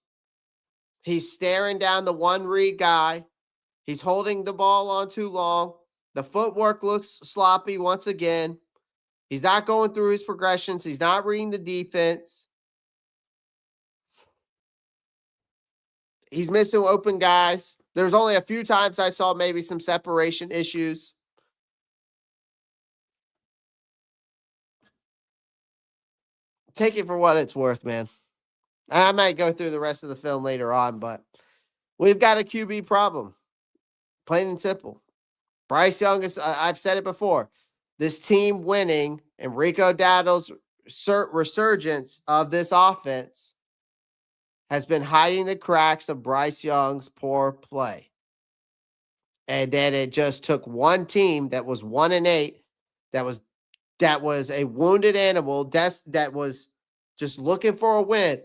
A: He's staring down the one read guy. He's holding the ball on too long. The footwork looks sloppy once again. He's not going through his progressions. He's not reading the defense. He's missing open guys. There's only a few times I saw maybe some separation issues. Take it for what it's worth, man. I might go through the rest of the film later on, but we've got a QB problem. Plain and simple. Bryce Young is, I've said it before, this team winning and Rico Dowdle's resurgence of this offense has been hiding the cracks of Bryce Young's poor play. And then it just took one team that was 1-8, that was a wounded animal, that was just looking for a win.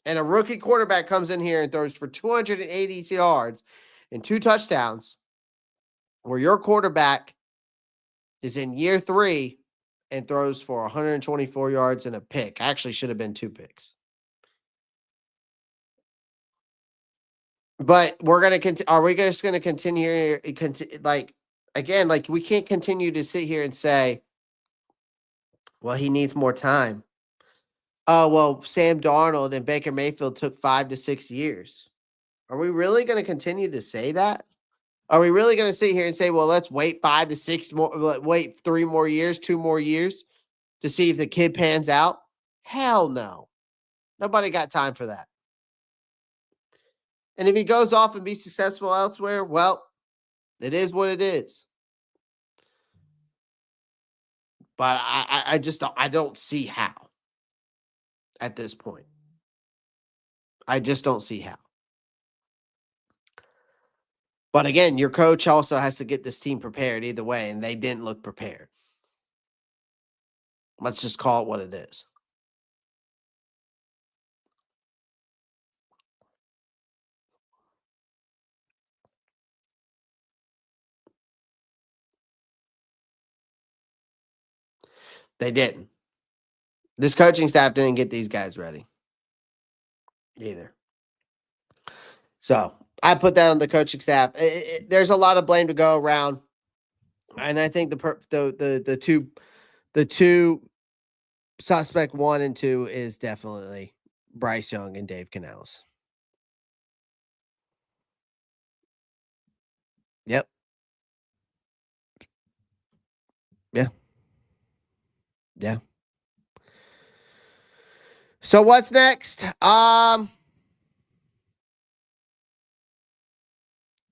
A: And a rookie quarterback comes in here and throws for 280 yards and 2 touchdowns, where your quarterback is in year 3 and throws for 124 yards and a pick. Actually, should have been 2 picks. But we're going to are we just going to continue like again, like we can't continue to sit here and say, well, he needs more time. Oh, well, Sam Darnold and Baker Mayfield took 5 to 6 years. Are we really going to continue to say that? Are we really going to sit here and say, well, let's wait 5 to 6 more, wait 3 more years, 2 more years to see if the kid pans out? Hell no. Nobody got time for that. And if he goes off and be successful elsewhere, well, it is what it is. But I just don't see how at this point. I just don't see how. But again, your coach also has to get this team prepared either way, and they didn't look prepared. Let's just call it what it is. They didn't. This coaching staff didn't get these guys ready either. So I put that on the coaching staff. There's a lot of blame to go around, and I think the two suspect 1 and 2 is definitely Bryce Young and Dave Canales. Yep. Yeah. Yeah. So what's next?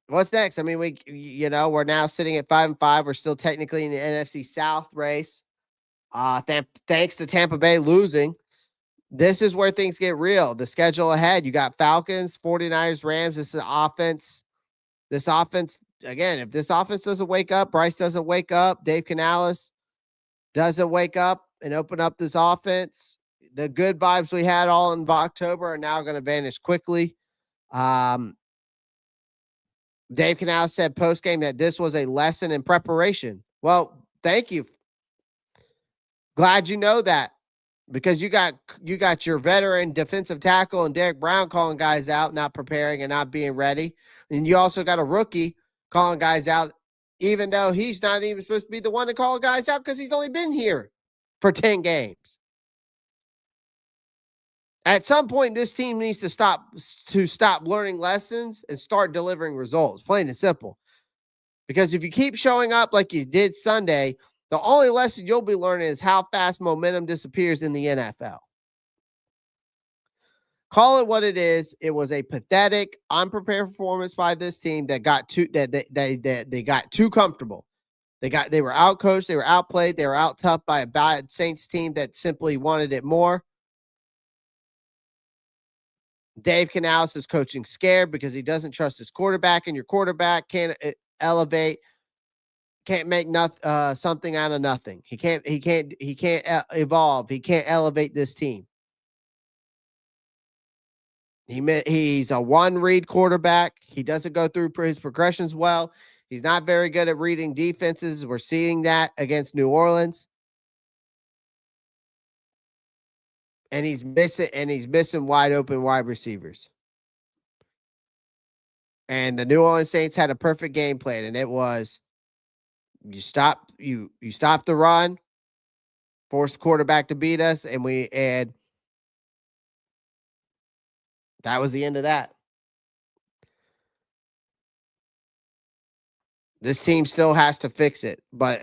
A: What's next? I mean, we're now sitting at 5-5. We're still technically in the NFC South race. Thanks to Tampa Bay losing. This is where things get real. The schedule ahead. You got Falcons, 49ers, Rams. This is offense. This offense, again, if this offense doesn't wake up, Bryce doesn't wake up, Dave Canales doesn't wake up and open up this offense, the good vibes we had all in October are now going to vanish quickly. Dave Canales said post-game that this was a lesson in preparation. Well, thank you. Glad you know that, because you got your veteran defensive tackle and Derek Brown calling guys out, not preparing and not being ready. And you also got a rookie calling guys out, even though he's not even supposed to be the one to call guys out because he's only been here for 10 games. At some point, this team needs to stop learning lessons and start delivering results, plain and simple. Because if you keep showing up like you did Sunday, the only lesson you'll be learning is how fast momentum disappears in the NFL. Call it what it is. It was a pathetic, unprepared performance by this team that got they got too comfortable. They were outcoached, they were outplayed, they were out tough by a bad Saints team that simply wanted it more. Dave Canales is coaching scared because he doesn't trust his quarterback, and your quarterback can't elevate, can't make something out of nothing. He can't evolve. He can't elevate this team. He's a one-read quarterback. He doesn't go through his progressions well. He's not very good at reading defenses. We're seeing that against New Orleans. And he's missing wide open wide receivers. And the New Orleans Saints had a perfect game plan, and it was you stop the run, force the quarterback to beat us, and that was the end of that. This team still has to fix it. But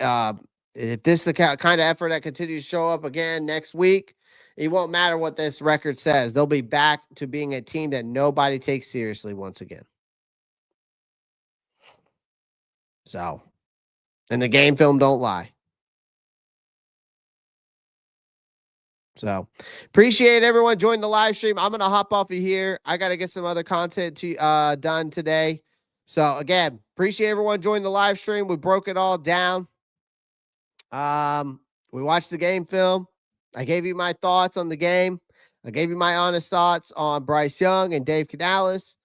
A: if this is the kind of effort that continues to show up again next week, it won't matter what this record says. They'll be back to being a team that nobody takes seriously once again. So, and the game film don't lie. So, appreciate everyone joining the live stream. I'm going to hop off of here. I got to get some other content done today. So, again, appreciate everyone joining the live stream. We broke it all down. We watched the game film. I gave you my thoughts on the game. I gave you my honest thoughts on Bryce Young and Dave Canales.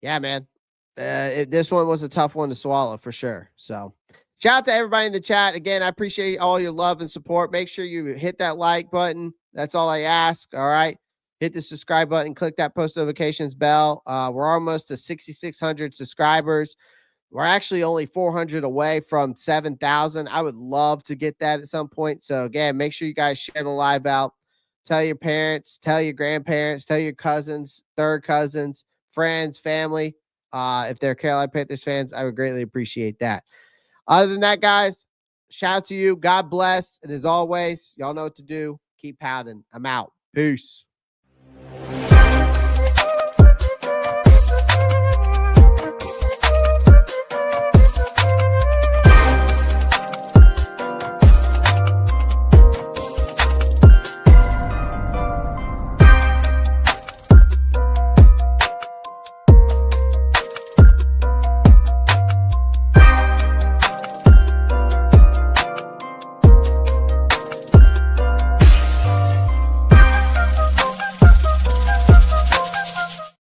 A: Yeah, man. This one was a tough one to swallow for sure. So, shout out to everybody in the chat. Again, I appreciate all your love and support. Make sure you hit that like button. That's all I ask. All right. Hit the subscribe button. Click that post notifications bell. We're almost to 6,600 subscribers. We're actually only 400 away from 7,000. I would love to get that at some point. So, again, make sure you guys share the live out. Tell your parents, tell your grandparents, tell your cousins, third cousins, friends, family. If they're Carolina Panthers fans, I would greatly appreciate that. Other than that, guys, shout out to you. God bless. And as always, y'all know what to do. Keep pounding. I'm out. Peace.